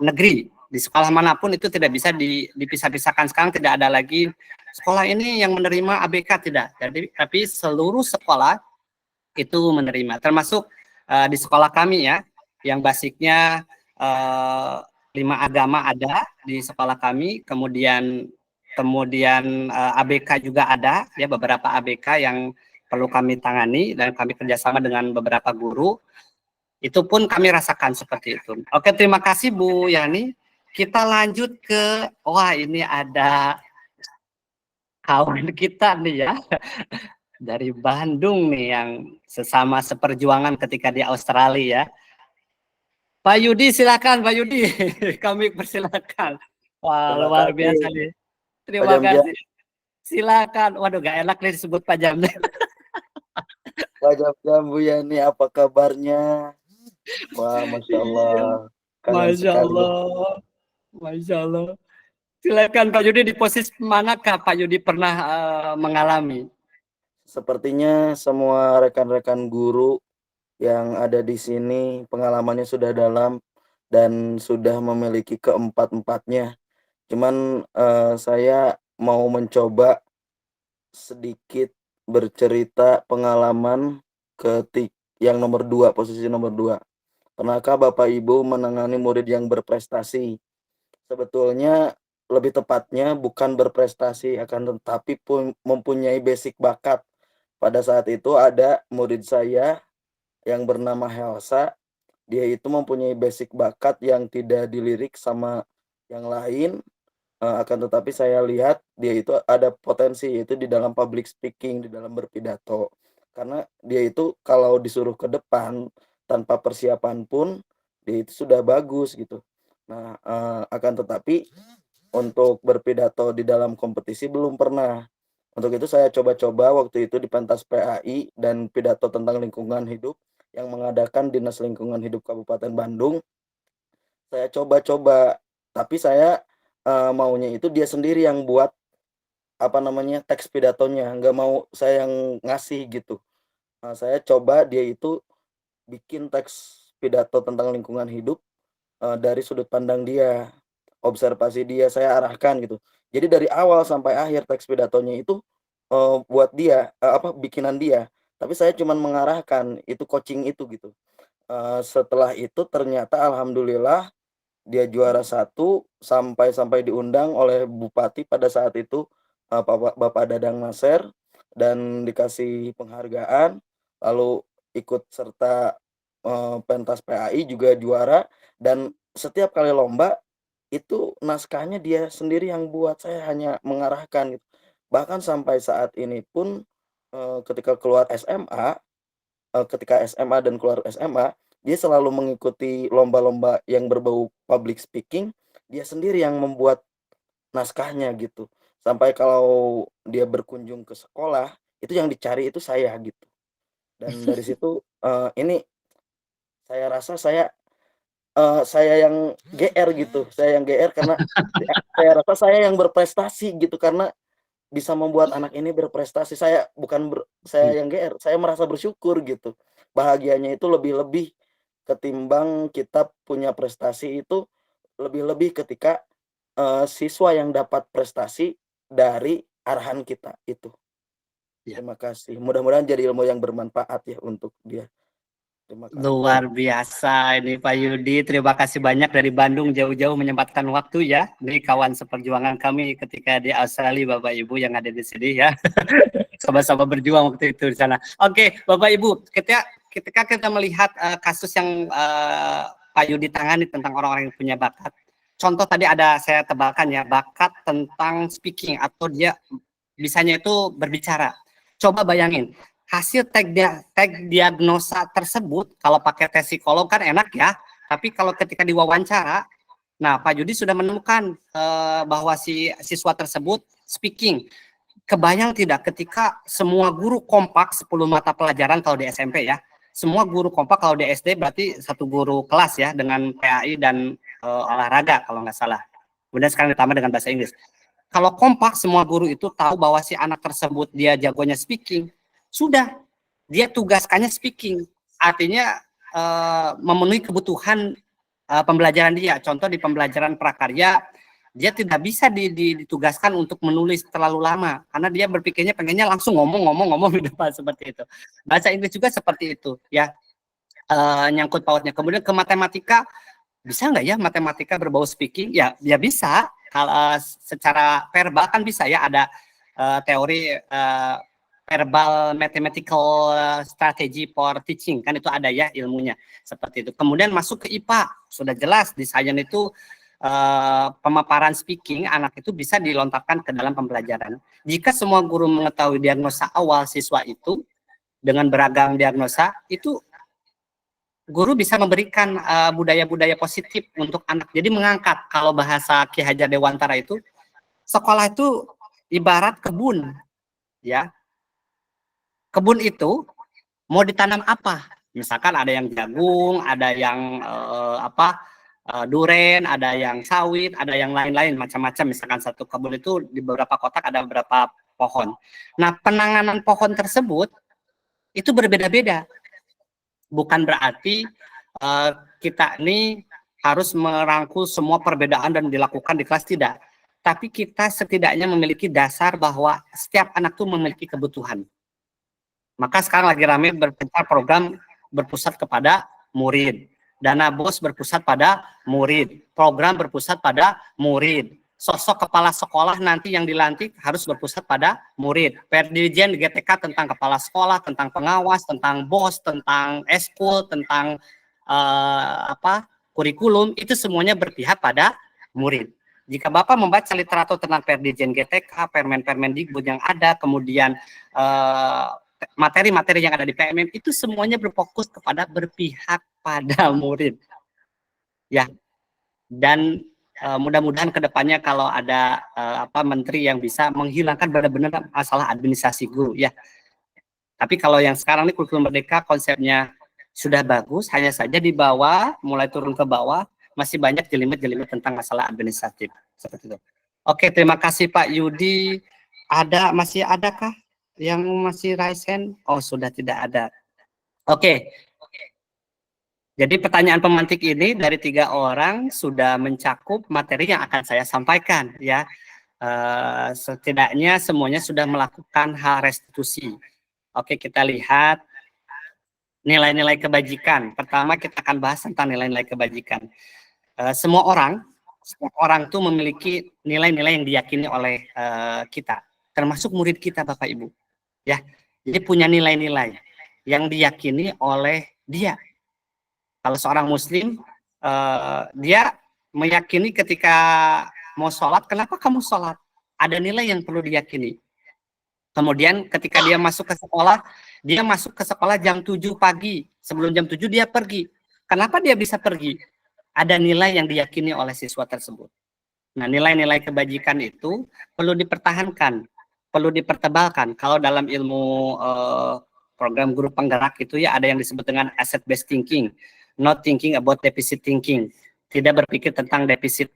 negeri. Di sekolah manapun itu tidak bisa dipisah-pisahkan. Sekarang tidak ada lagi sekolah ini yang menerima ABK, tidak. Tapi seluruh sekolah itu menerima. Termasuk di sekolah kami ya, yang basicnya 5 agama ada di sekolah kami. Kemudian ABK juga ada, ya beberapa ABK yang perlu kami tangani dan kami kerjasama dengan beberapa guru. Itu pun kami rasakan seperti itu. Oke, terima kasih Bu Yani. Kita lanjut ke, wah ini ada kawan kita nih ya, dari Bandung nih yang sesama seperjuangan ketika di Australia ya. Pak Yudi silakan Pak Yudi, kami persilakan. Wah luar biasa nih. Terima kasih. Silakan. Waduh gak enak nih disebut Pak Jam. Pak Jam, Bu Yani, apa kabarnya? Wah, Masya Allah. Masya Allah. Masya Allah. Silakan Pak Yudi, di posisi manakah Pak Yudi pernah mengalami? Sepertinya semua rekan-rekan guru yang ada di sini pengalamannya sudah dalam dan sudah memiliki keempat-empatnya. Cuman saya mau mencoba sedikit bercerita pengalaman yang nomor 2, posisi nomor 2. Pernahkah Bapak Ibu menangani murid yang berprestasi? Sebetulnya lebih tepatnya bukan berprestasi, akan tetapi pun mempunyai basic bakat. Pada saat itu ada murid saya yang bernama Helsa, dia itu mempunyai basic bakat yang tidak dilirik sama yang lain, akan tetapi saya lihat dia itu ada potensi, yaitu di dalam public speaking, di dalam berpidato. Karena dia itu kalau disuruh ke depan tanpa persiapan pun dia itu sudah bagus gitu. Nah, akan tetapi untuk berpidato di dalam kompetisi belum pernah. Untuk itu saya coba-coba waktu itu di pentas PAI dan pidato tentang lingkungan hidup yang mengadakan Dinas Lingkungan Hidup Kabupaten Bandung. Saya coba-coba, tapi saya maunya itu dia sendiri yang buat teks pidatonya, nggak mau saya yang ngasih gitu. Saya coba dia itu bikin teks pidato tentang lingkungan hidup dari sudut pandang dia, observasi dia, saya arahkan gitu. Jadi dari awal sampai akhir teks pidatonya itu buat dia, bikinan dia. Tapi saya cuman mengarahkan, itu coaching itu gitu. Setelah itu ternyata alhamdulillah dia juara 1 sampai diundang oleh bupati pada saat itu, Bapak Dadang Nasir, dan dikasih penghargaan, lalu ikut serta pentas PAI juga juara, dan setiap kali lomba itu naskahnya dia sendiri yang buat, saya hanya mengarahkan gitu. Bahkan sampai saat ini pun ketika keluar SMA, ketika SMA dan keluar SMA, dia selalu mengikuti lomba-lomba yang berbau public speaking, dia sendiri yang membuat naskahnya gitu. Sampai kalau dia berkunjung ke sekolah, itu yang dicari itu saya gitu. Dan dari situ, ini saya rasa saya yang GR gitu, saya yang GR karena saya rasa saya yang berprestasi gitu, karena bisa membuat anak ini berprestasi. Saya bukan saya yang GR, saya merasa bersyukur gitu. Bahagianya itu lebih-lebih ketimbang kita punya prestasi itu, lebih-lebih ketika, siswa yang dapat prestasi dari arahan kita itu. Ya. Terima kasih. Mudah-mudahan jadi ilmu yang bermanfaat ya untuk dia. Terima kasih. Luar biasa ini Pak Yudi, terima kasih banyak dari Bandung jauh-jauh menyempatkan waktu ya. Ini kawan seperjuangan kami ketika di Australia, Bapak Ibu yang ada di sini ya. Sama-sama berjuang waktu itu di sana. Oke, Bapak Ibu, ketika kita melihat kasus yang Pak Yudi tangani tentang orang-orang yang punya bakat. Contoh tadi ada saya tebalkan ya, bakat tentang speaking atau dia bisanya itu berbicara. Coba bayangin, hasil tag diagnosa tersebut kalau pakai tes psikolog kan enak ya, tapi kalau ketika diwawancara, nah Pak Yudi sudah menemukan bahwa si siswa tersebut speaking. Kebayang tidak ketika semua guru kompak 10 mata pelajaran kalau di SMP ya, semua guru kompak, kalau di SD berarti satu guru kelas ya dengan PAI dan olahraga kalau nggak salah. Kemudian sekarang ditambah dengan bahasa Inggris. Kalau kompak semua guru itu tahu bahwa si anak tersebut dia jagonya speaking, sudah dia tugaskannya speaking, artinya memenuhi kebutuhan pembelajaran dia. Contoh di pembelajaran prakarya, dia tidak bisa ditugaskan untuk menulis terlalu lama karena dia berpikirnya pengennya langsung ngomong di depan seperti itu. Bahasa Inggris juga seperti itu ya, nyangkut pautnya. Kemudian ke matematika, bisa nggak ya matematika berbau speaking? Ya bisa. Kalau secara verbal kan bisa ya, ada teori verbal mathematical strategy for teaching, kan itu ada ya ilmunya seperti itu. Kemudian masuk ke IPA, sudah jelas di sains itu pemaparan speaking anak itu bisa dilontarkan ke dalam pembelajaran. Jika semua guru mengetahui diagnosa awal siswa itu dengan beragam diagnosa, itu guru bisa memberikan budaya-budaya positif untuk anak. Jadi mengangkat, kalau bahasa Ki Hajar Dewantara itu, sekolah itu ibarat kebun, ya. Kebun itu mau ditanam apa? Misalkan ada yang jagung, ada yang duren, ada yang sawit, ada yang lain-lain macam-macam. Misalkan satu kebun itu di beberapa kotak ada beberapa pohon. Nah, penanganan pohon tersebut itu berbeda-beda. Bukan berarti kita ini harus merangkul semua perbedaan dan dilakukan di kelas, tidak. Tapi kita setidaknya memiliki dasar bahwa setiap anak itu memiliki kebutuhan. Maka sekarang lagi ramai berpencar program berpusat kepada murid. Dana BOS berpusat pada murid. Program berpusat pada murid. Sosok kepala sekolah nanti yang dilantik harus berpusat pada murid. Perdirjen GTK tentang kepala sekolah, tentang pengawas, tentang BOS, tentang eskul, tentang kurikulum, itu semuanya berpihak pada murid. Jika Bapak membaca literatur tentang Perdirjen GTK, Permen-Permendikbud yang ada, kemudian materi-materi yang ada di PMM, itu semuanya berfokus kepada berpihak pada murid. Ya. Dan mudah-mudahan kedepannya kalau ada menteri yang bisa menghilangkan benar-benar masalah administrasi guru ya. Tapi kalau yang sekarang ini kurikulum merdeka konsepnya sudah bagus, hanya saja di bawah, mulai turun ke bawah, masih banyak jelimet-jelimet tentang masalah administratif seperti itu. Oke, terima kasih Pak Yudi. Masih adakah yang masih raise hand? Oh, sudah tidak ada. Oke. Jadi pertanyaan pemantik ini dari 3 orang sudah mencakup materi yang akan saya sampaikan ya. Setidaknya semuanya sudah melakukan hal restitusi. Oke, kita lihat nilai-nilai kebajikan. Pertama kita akan bahas tentang nilai-nilai kebajikan. Setiap orang itu memiliki nilai-nilai yang diyakini oleh kita, termasuk murid kita Bapak Ibu. Ya, jadi punya nilai-nilai yang diyakini oleh dia. Kalau seorang muslim, dia meyakini ketika mau sholat, kenapa kamu sholat? Ada nilai yang perlu diyakini. Kemudian ketika dia masuk ke sekolah jam 7 pagi. Sebelum jam 7 dia pergi. Kenapa dia bisa pergi? Ada nilai yang diyakini oleh siswa tersebut. Nah, nilai-nilai kebajikan itu perlu dipertahankan, perlu dipertebalkan. Kalau dalam ilmu program guru penggerak itu ya ada yang disebut dengan asset based thinking, not thinking about deficit thinking. Tidak berpikir tentang defisit,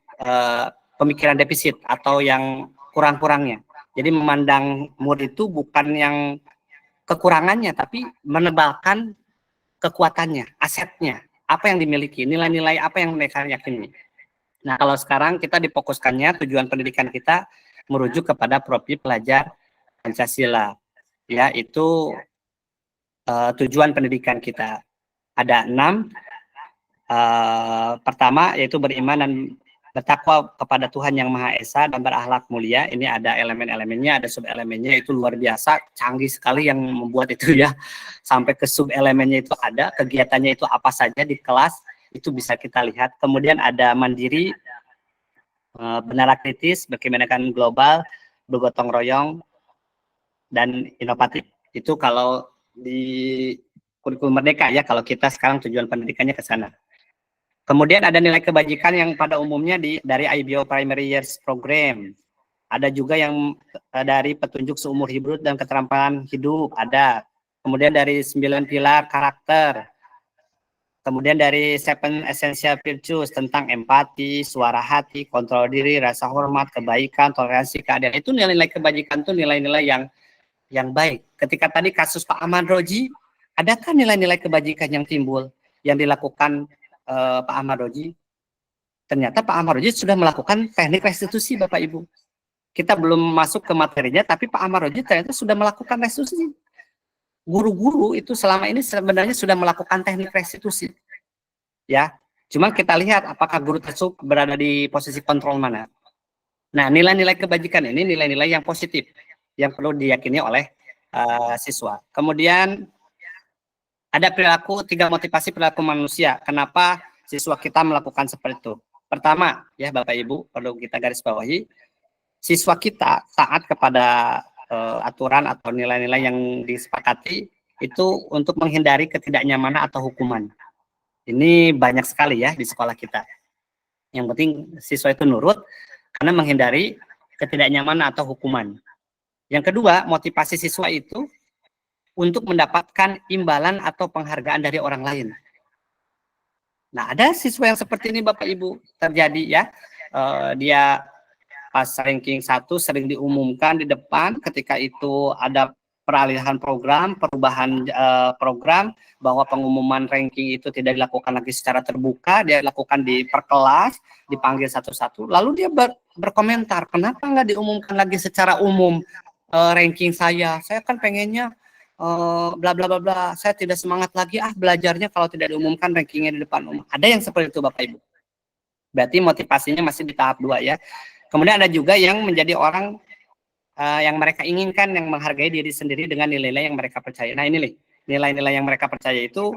pemikiran defisit atau yang kurang-kurangnya. Jadi memandang murid itu bukan yang kekurangannya, tapi menebalkan kekuatannya, asetnya, apa yang dimiliki, nilai-nilai apa yang mereka yakini. Nah, kalau sekarang kita difokuskannya, tujuan pendidikan kita merujuk kepada profil pelajar Pancasila. Ya, itu tujuan pendidikan kita. Ada 6. Pertama, yaitu beriman dan bertakwa kepada Tuhan Yang Maha Esa dan berakhlak mulia. Ini ada elemen-elemennya, ada sub-elemennya, itu luar biasa, canggih sekali yang membuat itu ya. Sampai ke sub-elemennya itu ada, kegiatannya itu apa saja di kelas, itu bisa kita lihat. Kemudian ada mandiri, benar kritis, berkebinekaan global, bergotong royong, dan inovatif. Itu kalau di kurikulum Merdeka ya, kalau kita sekarang tujuan pendidikannya ke sana. Kemudian ada nilai kebajikan yang pada umumnya dari IBO Primary Years Program. Ada juga yang dari petunjuk seumur hidup dan keterampilan hidup, ada. Kemudian dari 9 pilar karakter. Kemudian dari 7 Essential Virtues tentang empati, suara hati, kontrol diri, rasa hormat, kebaikan, toleransi, keadilan. Itu nilai-nilai kebajikan itu nilai-nilai yang baik. Ketika tadi kasus Pak Ahmad Roji, adakah nilai-nilai kebajikan yang timbul yang dilakukan Pak Ahmad Roji? Ternyata Pak Ahmad Roji sudah melakukan teknik restitusi, Bapak Ibu. Kita belum masuk ke materinya, tapi Pak Ahmad Roji ternyata sudah melakukan restitusi. Guru-guru itu selama ini sebenarnya sudah melakukan teknik restitusi. Ya, cuma kita lihat apakah guru tersebut berada di posisi kontrol mana. Nah, nilai-nilai kebajikan ini nilai-nilai yang positif yang perlu diyakini oleh siswa. Kemudian ada 3 motivasi perilaku manusia. Kenapa siswa kita melakukan seperti itu? Pertama, ya Bapak Ibu, perlu kita garis bawahi, siswa kita taat kepada aturan atau nilai-nilai yang disepakati itu untuk menghindari ketidaknyamanan atau hukuman. Ini banyak sekali ya di sekolah kita. Yang penting siswa itu nurut karena menghindari ketidaknyamanan atau hukuman. Yang kedua, motivasi siswa itu untuk mendapatkan imbalan atau penghargaan dari orang lain. Nah, ada siswa yang seperti ini Bapak Ibu terjadi ya. Dia pas ranking 1 sering diumumkan di depan ketika itu ada peralihan program, perubahan program, bahwa pengumuman ranking itu tidak dilakukan lagi secara terbuka, dia lakukan di per kelas, dipanggil satu-satu, lalu dia berkomentar, kenapa nggak diumumkan lagi secara umum ranking saya kan pengennya bla bla bla bla, saya tidak semangat lagi belajarnya kalau tidak diumumkan rankingnya di depan umum. Ada yang seperti itu Bapak Ibu. Berarti motivasinya masih di tahap 2 ya. Kemudian ada juga yang menjadi orang yang mereka inginkan, yang menghargai diri sendiri dengan nilai-nilai yang mereka percaya. Nah ini nih, nilai-nilai yang mereka percaya itu,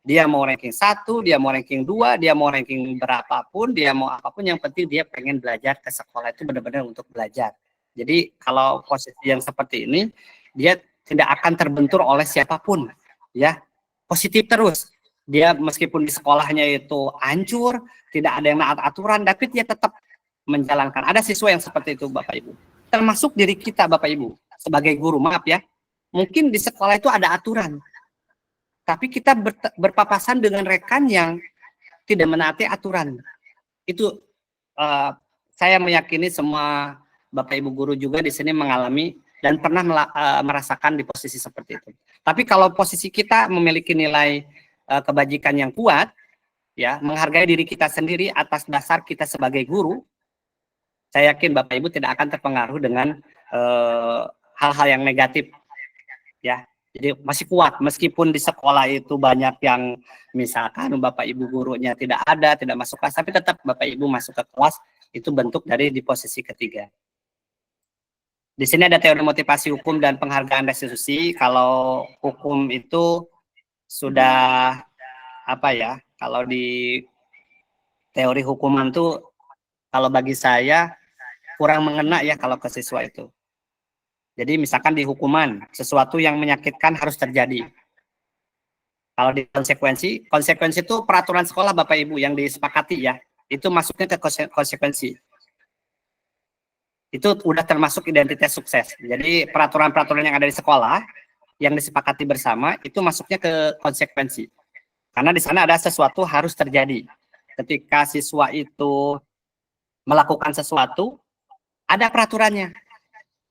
dia mau ranking 1, dia mau ranking 2, dia mau ranking berapapun, dia mau apapun, yang penting dia pengen belajar ke sekolah itu benar-benar untuk belajar. Jadi kalau posisi yang seperti ini, dia tidak akan terbentur oleh siapapun, ya, positif terus. Dia meskipun di sekolahnya itu hancur, tidak ada yang naat aturan, tapi dia tetap menjalankan. Ada siswa yang seperti itu Bapak Ibu. Termasuk diri kita Bapak Ibu, sebagai guru, maaf ya, mungkin di sekolah itu ada aturan, tapi kita berpapasan dengan rekan yang tidak menaati aturan. Itu saya meyakini semua Bapak Ibu guru juga di sini mengalami dan pernah merasakan di posisi seperti itu. Tapi kalau posisi kita memiliki nilai kebajikan yang kuat, ya, menghargai diri kita sendiri atas dasar kita sebagai guru, saya yakin Bapak Ibu tidak akan terpengaruh dengan hal-hal yang negatif, ya. Jadi masih kuat meskipun di sekolah itu banyak yang misalkan Bapak Ibu gurunya tidak ada, tidak masuk kelas, tapi tetap Bapak Ibu masuk ke kelas, itu bentuk dari di posisi ketiga. Di sini ada teori motivasi hukum dan penghargaan restitusi. Kalau hukum itu sudah apa ya? Kalau di teori hukuman tuh, kalau bagi saya kurang mengena ya kalau ke siswa itu. Jadi misalkan di hukuman, sesuatu yang menyakitkan harus terjadi. Kalau di konsekuensi, konsekuensi itu peraturan sekolah Bapak Ibu yang disepakati ya. Itu masuknya ke konsekuensi. Itu udah termasuk identitas sukses. Jadi peraturan-peraturan yang ada di sekolah yang disepakati bersama itu masuknya ke konsekuensi. Karena di sana ada sesuatu harus terjadi. Ketika siswa itu melakukan sesuatu, ada peraturannya.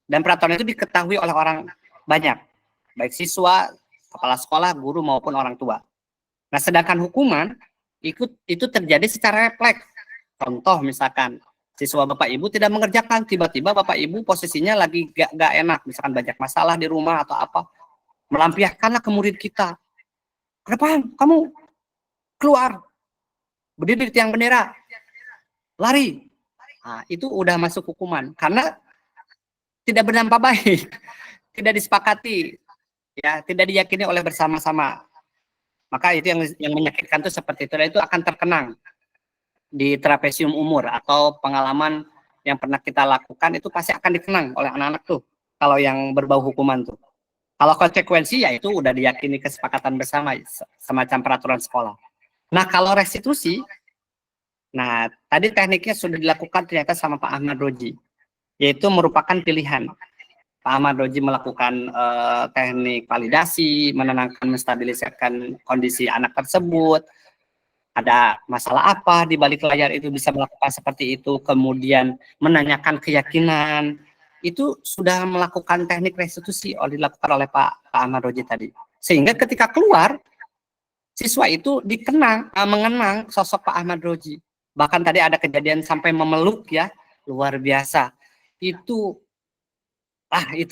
Dan peraturan itu diketahui oleh orang banyak. Baik siswa, kepala sekolah, guru maupun orang tua. Nah, sedangkan hukuman itu terjadi secara refleks. Contoh misalkan siswa Bapak Ibu tidak mengerjakan, tiba-tiba Bapak Ibu posisinya lagi gak enak, misalkan banyak masalah di rumah atau apa, melampiaskanlah ke murid kita. Ke depan, kamu keluar, berdiri di tiang bendera, lari. Nah, itu udah masuk hukuman karena tidak berdampak baik, tidak disepakati, ya, tidak diyakini oleh bersama-sama. Maka itu yang menyakitkan itu seperti itu, dan itu akan terkenang di trapesium umur atau pengalaman yang pernah kita lakukan itu pasti akan dikenang oleh anak-anak tuh kalau yang berbau hukuman tuh. Kalau konsekuensi ya itu udah diyakini kesepakatan bersama semacam peraturan sekolah. Nah, kalau restitusi, nah tadi tekniknya sudah dilakukan ternyata sama Pak Ahmad Roji, yaitu merupakan pilihan. Pak Ahmad Roji melakukan teknik validasi, menenangkan, menstabilisasikan kondisi anak tersebut. Ada masalah apa di balik layar itu bisa melakukan seperti itu, kemudian menanyakan keyakinan. Itu sudah melakukan teknik restitusi dilakukan oleh Pak Ahmad Roji tadi. Sehingga ketika keluar, siswa itu mengenang sosok Pak Ahmad Roji. Bahkan tadi ada kejadian sampai memeluk ya, luar biasa. Itu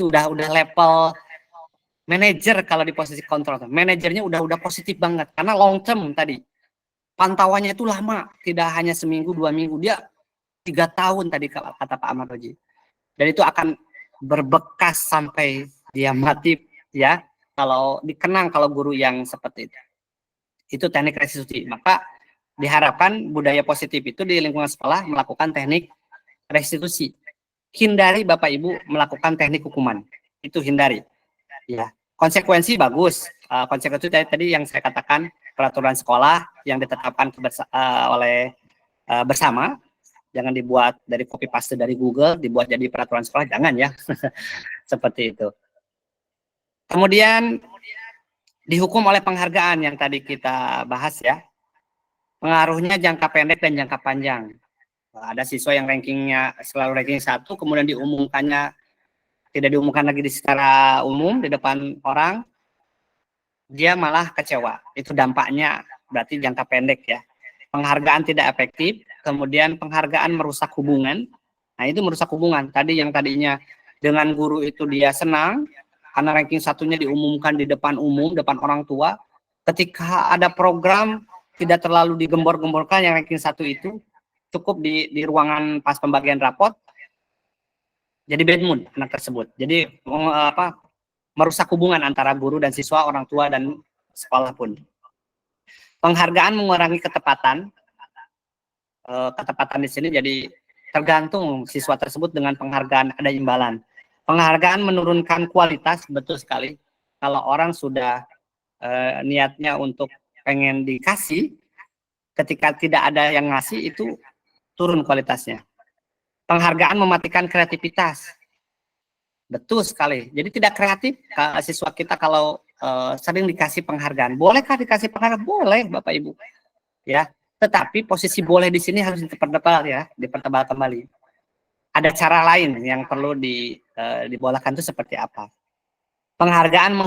udah level manajer kalau di posisi kontrol. Manajernya udah positif banget karena long term tadi. Pantauannya itu lama, tidak hanya seminggu, 2 minggu, dia 3 tahun tadi kata Pak Ahmad Roji. Dan itu akan berbekas sampai dia mati ya, kalau dikenang kalau guru yang seperti itu. Itu teknik restitusi. Maka diharapkan budaya positif itu di lingkungan sekolah melakukan teknik restitusi. Hindari Bapak Ibu melakukan teknik hukuman. Itu hindari. Ya, konsekuensi bagus. Konsekuensi tadi yang saya katakan peraturan sekolah yang ditetapkan oleh bersama. Jangan dibuat dari copy paste dari Google, dibuat jadi peraturan sekolah, jangan ya. Seperti itu. Kemudian dihukum oleh penghargaan yang tadi kita bahas ya. Pengaruhnya jangka pendek dan jangka panjang. Ada siswa yang rankingnya selalu ranking 1, kemudian tidak diumumkan lagi secara umum di depan orang, dia malah kecewa. Itu dampaknya berarti jangka pendek ya. Penghargaan tidak efektif, kemudian penghargaan merusak hubungan. Nah, itu merusak hubungan. Tadi yang tadinya dengan guru itu dia senang, karena ranking 1-nya diumumkan di depan umum, depan orang tua. Ketika ada program, tidak terlalu digembor-gemborkan yang ranking 1 itu, cukup di ruangan pas pembagian rapot, jadi bad mood anak tersebut. Jadi merusak hubungan antara guru dan siswa, orang tua dan sekolah pun. Penghargaan mengurangi ketepatan. Ketepatan di sini jadi tergantung siswa tersebut dengan penghargaan, ada imbalan. Penghargaan menurunkan kualitas, betul sekali. Kalau orang sudah niatnya untuk pengen dikasih, ketika tidak ada yang ngasih itu turun kualitasnya. Penghargaan mematikan kreativitas. Betul sekali. Jadi tidak kreatif siswa kita kalau sering dikasih penghargaan. Bolehkah dikasih penghargaan? Boleh, Bapak Ibu. Ya, tetapi posisi boleh di sini harus dipertebal kembali. Ada cara lain yang perlu dibolehkan itu seperti apa? Penghargaan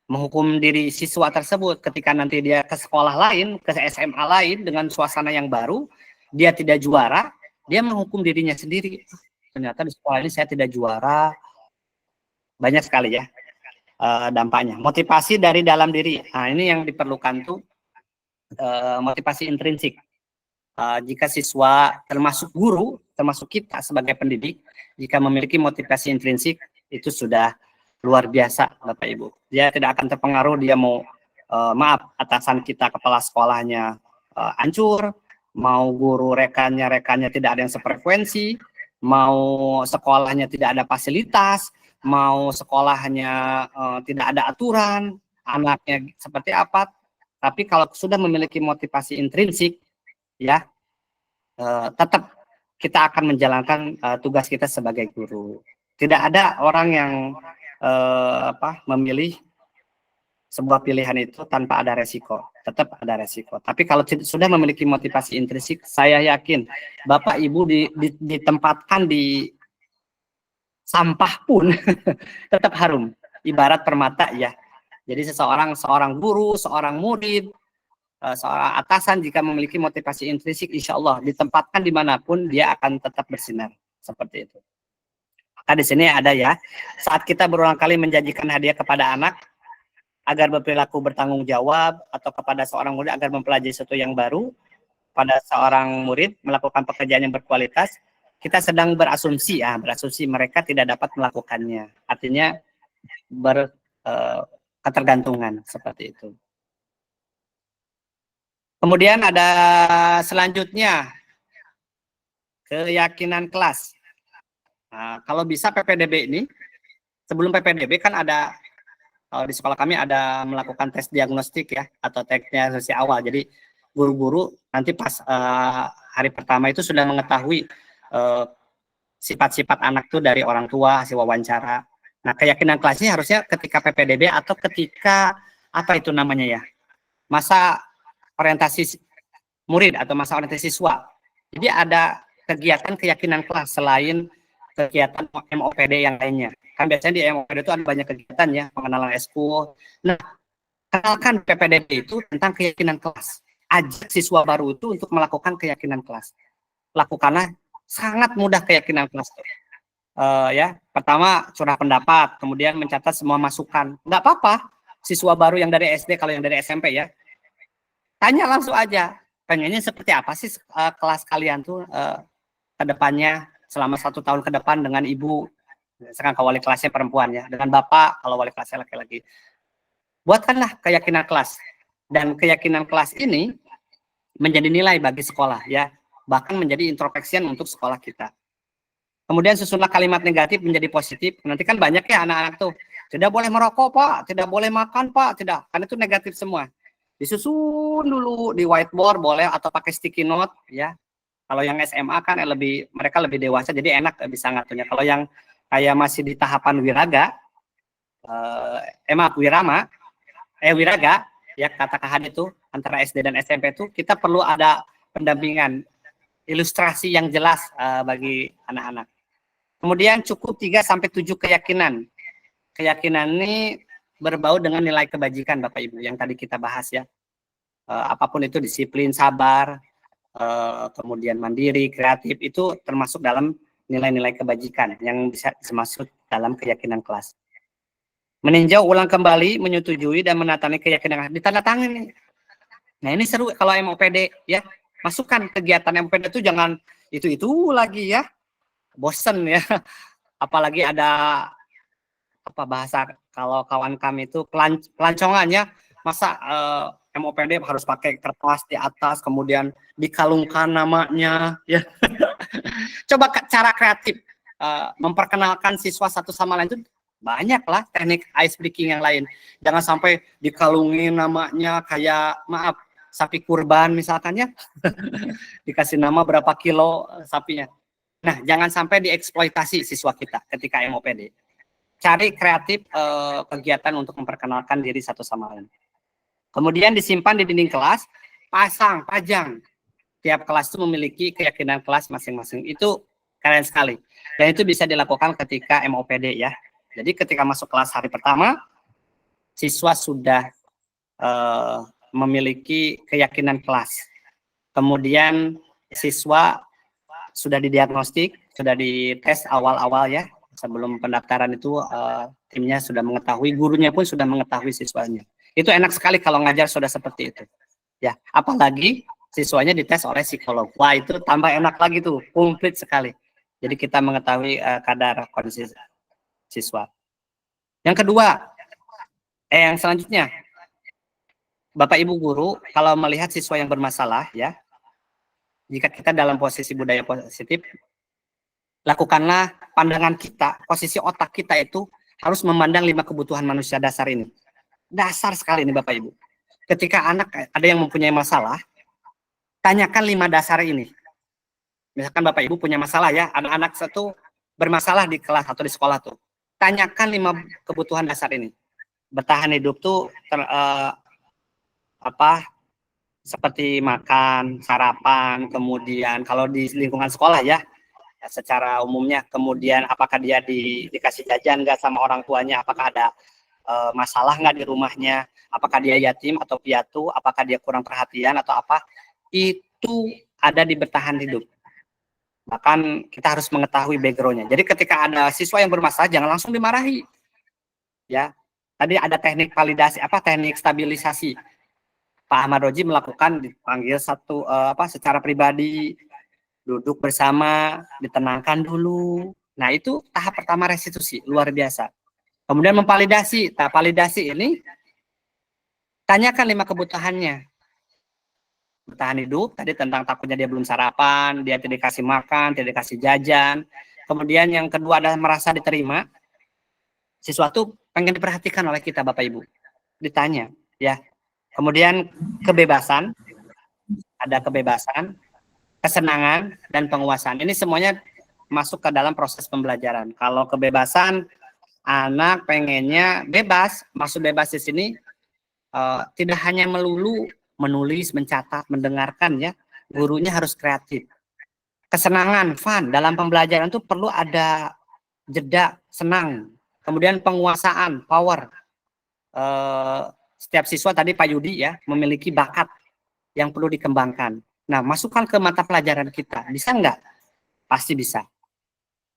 menghukum diri siswa tersebut ketika nanti dia ke sekolah lain, ke SMA lain dengan suasana yang baru, dia tidak juara, dia menghukum dirinya sendiri. Ternyata di sekolah ini saya tidak juara. Banyak sekali ya dampaknya. Motivasi dari dalam diri. Nah, ini yang diperlukan tuh motivasi intrinsik. Jika siswa termasuk guru, termasuk kita sebagai pendidik, jika memiliki motivasi intrinsik, itu sudah luar biasa Bapak Ibu. Dia tidak akan terpengaruh, dia mau atasan kita, kepala sekolahnya hancur, mau guru rekannya tidak ada yang sefrekuensi, mau sekolahnya tidak ada fasilitas, mau sekolahnya tidak ada aturan, anaknya seperti apa, tapi kalau sudah memiliki motivasi intrinsik, ya, tetap kita akan menjalankan tugas kita sebagai guru. Tidak ada orang yang memilih sebuah pilihan itu tanpa ada resiko, tetap ada resiko. Tapi kalau sudah memiliki motivasi intrinsik, saya yakin Bapak Ibu ditempatkan di sampah pun tetap harum, ibarat permata ya. Jadi seorang guru, seorang murid, seorang atasan jika memiliki motivasi intrinsik, insya Allah ditempatkan dimanapun dia akan tetap bersinar seperti itu. Nah, di sini ada ya, saat kita berulang kali menjanjikan hadiah kepada anak agar berperilaku bertanggung jawab, atau kepada seorang murid agar mempelajari sesuatu yang baru, pada seorang murid melakukan pekerjaan yang berkualitas, kita sedang berasumsi mereka tidak dapat melakukannya. Artinya ketergantungan seperti itu. Kemudian ada selanjutnya keyakinan kelas. Nah, kalau bisa PPDB ini, sebelum PPDB kan ada, kalau di sekolah kami ada melakukan tes diagnostik ya, atau tes diagnostik awal. Jadi guru-guru nanti pas hari pertama itu sudah mengetahui sifat-sifat anak tuh dari orang tua, hasil wawancara. Nah, keyakinan kelasnya harusnya ketika PPDB atau ketika apa itu namanya ya, masa orientasi murid atau masa orientasi siswa. Jadi ada kegiatan keyakinan kelas selain kegiatan MOPD yang lainnya. Kan biasanya di MOPD itu ada banyak kegiatan ya, pengenalan eskul. Nah, kenalkan PPDB itu tentang keyakinan kelas. Ajak siswa baru itu untuk melakukan keyakinan kelas. Lakukanlah, sangat mudah keyakinan kelas. Ya, pertama curah pendapat, kemudian mencatat semua masukan. Nggak apa-apa, siswa baru yang dari SD, kalau yang dari SMP ya, tanya langsung aja, pengennya seperti apa sih kelas kalian tuh ke depannya, selama 1 tahun ke depan dengan ibu, misalkan kalau wali kelasnya perempuan ya, dengan bapak kalau wali kelasnya laki-laki. Buatkanlah keyakinan kelas, dan keyakinan kelas ini menjadi nilai bagi sekolah ya, bahkan menjadi introspeksi untuk sekolah kita. Kemudian susunlah kalimat negatif menjadi positif. Nanti kan banyak ya anak-anak tuh, tidak boleh merokok pak, tidak boleh makan pak, tidak, karena itu negatif semua. Disusun dulu di whiteboard boleh, atau pakai sticky note ya. Kalau yang SMA kan mereka lebih dewasa, jadi enak bisa ngaturnya. Kalau yang kayak masih di tahapan wiraga, wiraga, ya kata Kak Hadi itu antara SD dan SMP itu kita perlu ada pendampingan, ilustrasi yang jelas bagi anak-anak. Kemudian cukup 3-7 keyakinan. Keyakinan ini berbau dengan nilai kebajikan Bapak Ibu yang tadi kita bahas ya. Apapun itu, disiplin, sabar, kemudian mandiri, kreatif, itu termasuk dalam nilai-nilai kebajikan yang bisa dimaksud dalam keyakinan kelas. Meninjau ulang kembali, menyetujui dan menatani keyakinan, ditandatangani. Nah, ini seru kalau MOPD ya. Masukkan kegiatan MOPD itu jangan itu lagi ya. Bosen ya. Apalagi ada apa bahasa kalau kawan kami itu pelancongannya, masa MOPD harus pakai kertas di atas kemudian dikalungkan namanya ya. Coba cara kreatif memperkenalkan siswa satu sama lain itu banyak lah teknik ice breaking yang lain. Jangan sampai dikalungin namanya kayak maaf sapi kurban misalkan ya. Dikasih nama berapa kilo sapinya. Nah, jangan sampai dieksploitasi siswa kita ketika MOPD. Cari kreatif kegiatan untuk memperkenalkan diri satu sama lain. Kemudian disimpan di dinding kelas, pajang. Tiap kelas itu memiliki keyakinan kelas masing-masing. Itu keren sekali. Dan itu bisa dilakukan ketika MOPD ya. Jadi ketika masuk kelas hari pertama, siswa sudah memiliki keyakinan kelas. Kemudian siswa sudah didiagnostik, sudah dites awal-awal ya. Sebelum pendaftaran itu timnya sudah mengetahui, gurunya pun sudah mengetahui siswanya. Itu enak sekali kalau ngajar sudah seperti itu. Ya, apalagi siswanya dites oleh psikolog. Wah, itu tambah enak lagi tuh, komplit sekali. Jadi kita mengetahui kadar kondisi siswa. Yang kedua, yang selanjutnya, Bapak Ibu guru, kalau melihat siswa yang bermasalah ya, jika kita dalam posisi budaya positif, lakukanlah pandangan kita, posisi otak kita itu harus memandang 5 kebutuhan manusia dasar ini. dasar sekali ini Bapak Ibu. Ketika anak ada yang mempunyai masalah, tanyakan 5 dasar ini. Misalkan Bapak Ibu punya masalah ya, anak-anak satu bermasalah di kelas atau di sekolah tuh. Tanyakan 5 kebutuhan dasar ini. Bertahan hidup tuh seperti makan, sarapan, kemudian kalau di lingkungan sekolah ya, secara umumnya, kemudian apakah dia dikasih jajan nggak sama orang tuanya, apakah ada masalah nggak di rumahnya, apakah dia yatim atau piatu, apakah dia kurang perhatian atau apa, itu ada di bertahan hidup. Bahkan kita harus mengetahui backgroundnya. Jadi ketika ada siswa yang bermasalah, jangan langsung dimarahi. Ya, tadi ada teknik validasi, teknik stabilisasi. Pak Ahmad Roji melakukan, dipanggil secara pribadi, duduk bersama, ditenangkan dulu. Nah, itu tahap pertama restitusi, luar biasa. Kemudian memvalidasi. Tahap validasi ini, tanyakan 5 kebutuhannya. Bertahan hidup, tadi tentang takutnya dia belum sarapan, dia tidak dikasih makan, tidak dikasih jajan. Kemudian yang kedua adalah merasa diterima. Sesuatu pengen diperhatikan oleh kita, Bapak Ibu. Ditanya, ya. Kemudian kebebasan, ada kebebasan, kesenangan, dan penguasaan. Ini semuanya masuk ke dalam proses pembelajaran. Kalau kebebasan, anak pengennya bebas. Maksud bebas di sini tidak hanya melulu menulis, mencatat, mendengarkan ya. Gurunya harus kreatif. Kesenangan, fun, dalam pembelajaran itu perlu ada jeda, senang. Kemudian penguasaan, power. Setiap siswa tadi Pak Yudi ya, memiliki bakat yang perlu dikembangkan. Nah, masukkan ke mata pelajaran kita. Bisa nggak? Pasti bisa.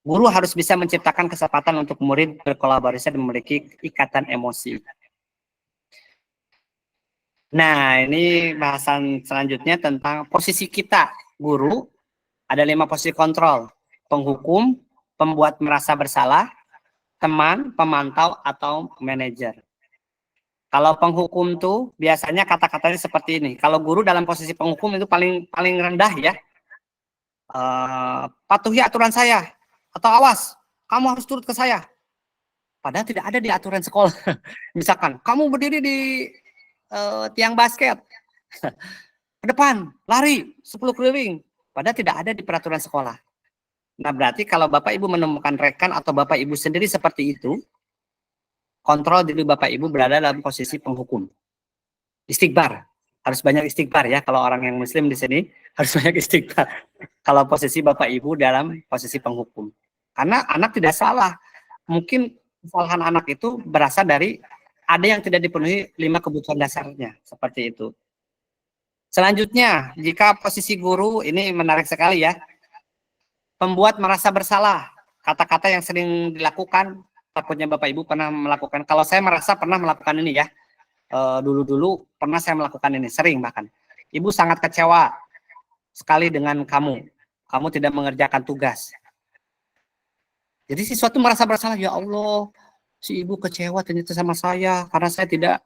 Guru harus bisa menciptakan kesempatan untuk murid berkolaborasi dan memiliki ikatan emosi. Nah, ini bahasan selanjutnya tentang posisi kita. Guru, ada 5 posisi kontrol. Penghukum, pembuat merasa bersalah, teman, pemantau, atau manajer. Kalau penghukum tuh biasanya kata-katanya seperti ini. Kalau guru dalam posisi penghukum itu paling rendah ya. Patuhi aturan saya. Atau awas, kamu harus turut ke saya. Padahal tidak ada di aturan sekolah. Misalkan, kamu berdiri di tiang basket. Ke depan, lari 10 keliling. Padahal tidak ada di peraturan sekolah. Nah berarti kalau Bapak Ibu menemukan rekan atau Bapak Ibu sendiri seperti itu, kontrol diri Bapak Ibu berada dalam posisi penghukum. Istighfar. Harus banyak istighfar ya. Kalau orang yang muslim di sini harus banyak istighfar. Kalau posisi Bapak Ibu dalam posisi penghukum. Karena anak tidak salah. Mungkin kesalahan anak itu berasal dari ada yang tidak dipenuhi 5 kebutuhan dasarnya. Seperti itu. Selanjutnya, jika posisi guru, ini menarik sekali ya. Pembuat merasa bersalah. Kata-kata yang sering dilakukan, takutnya Bapak Ibu pernah melakukan. Kalau saya merasa pernah melakukan ini ya. Dulu-dulu pernah saya melakukan ini, sering bahkan. Ibu sangat kecewa sekali dengan kamu. Kamu tidak mengerjakan tugas. Jadi siswa itu merasa bersalah, ya Allah, si ibu kecewa ternyata sama saya karena saya tidak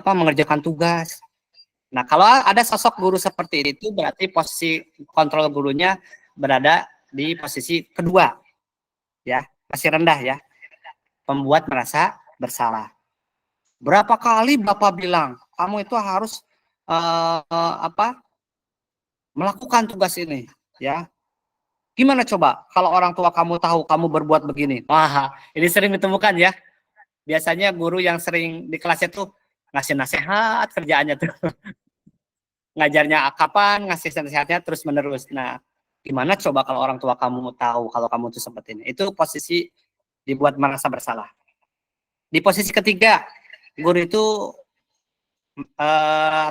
mengerjakan tugas. Nah, kalau ada sosok guru seperti itu, berarti posisi kontrol gurunya berada di posisi kedua. Ya, masih rendah ya. Pembuat merasa bersalah. Berapa kali Bapak bilang, kamu itu harus melakukan tugas ini, ya. Gimana coba kalau orang tua kamu tahu kamu berbuat begini? Wah, ini sering ditemukan ya. Biasanya guru yang sering di kelasnya tuh ngasih nasihat kerjaannya tuh. Ngajarnya kapan, ngasih nasihatnya terus menerus. Nah, gimana coba kalau orang tua kamu tahu kalau kamu tuh seperti ini? Itu posisi dibuat merasa bersalah. Di posisi ketiga, guru itu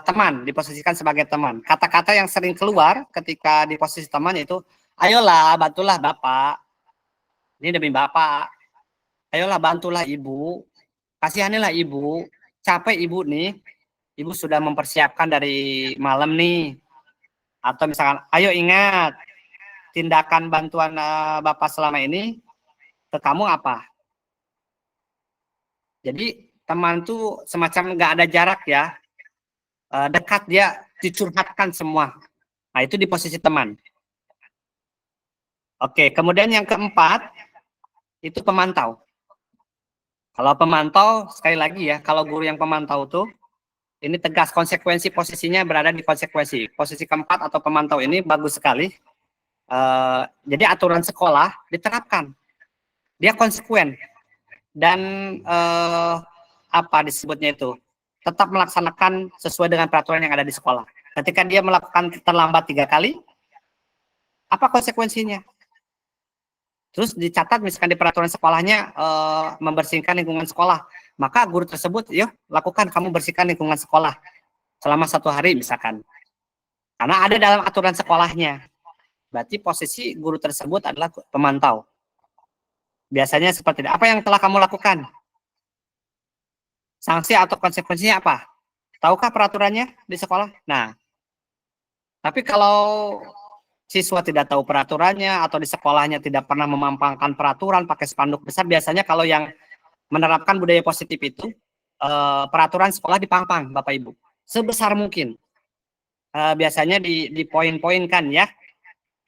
teman, diposisikan sebagai teman. Kata-kata yang sering keluar ketika di posisi teman itu, ayolah bantulah Bapak, ini demi Bapak, ayolah bantulah Ibu, kasihanilah Ibu, capek Ibu nih, Ibu sudah mempersiapkan dari malam nih. Atau misalkan, ayo ingat, tindakan bantuan Bapak selama ini ke kamu apa? Jadi teman tuh semacam nggak ada jarak ya, dekat, dia dicurhatkan semua. Nah itu di posisi teman. Oke, kemudian yang keempat itu pemantau. Kalau pemantau, sekali lagi ya, kalau guru yang pemantau tuh, ini tegas, konsekuensi posisinya berada di konsekuensi. Posisi keempat atau pemantau ini bagus sekali. Jadi aturan sekolah diterapkan. Dia konsekuen. Dan apa disebutnya itu? Tetap melaksanakan sesuai dengan peraturan yang ada di sekolah. Ketika dia melakukan terlambat 3 kali, apa konsekuensinya? Terus dicatat misalkan di peraturan sekolahnya membersihkan lingkungan sekolah, maka guru tersebut, yuk lakukan kamu bersihkan lingkungan sekolah selama 1 hari misalkan. Karena ada dalam aturan sekolahnya. Berarti posisi guru tersebut adalah pemantau. Biasanya seperti itu. Apa yang telah kamu lakukan? Sanksi atau konsekuensinya apa? Tahukah peraturannya di sekolah? Nah, tapi kalau siswa tidak tahu peraturannya atau di sekolahnya tidak pernah memampangkan peraturan pakai spanduk besar, biasanya kalau yang menerapkan budaya positif itu peraturan sekolah dipampang Bapak Ibu sebesar mungkin. Biasanya di poin-poinkan ya.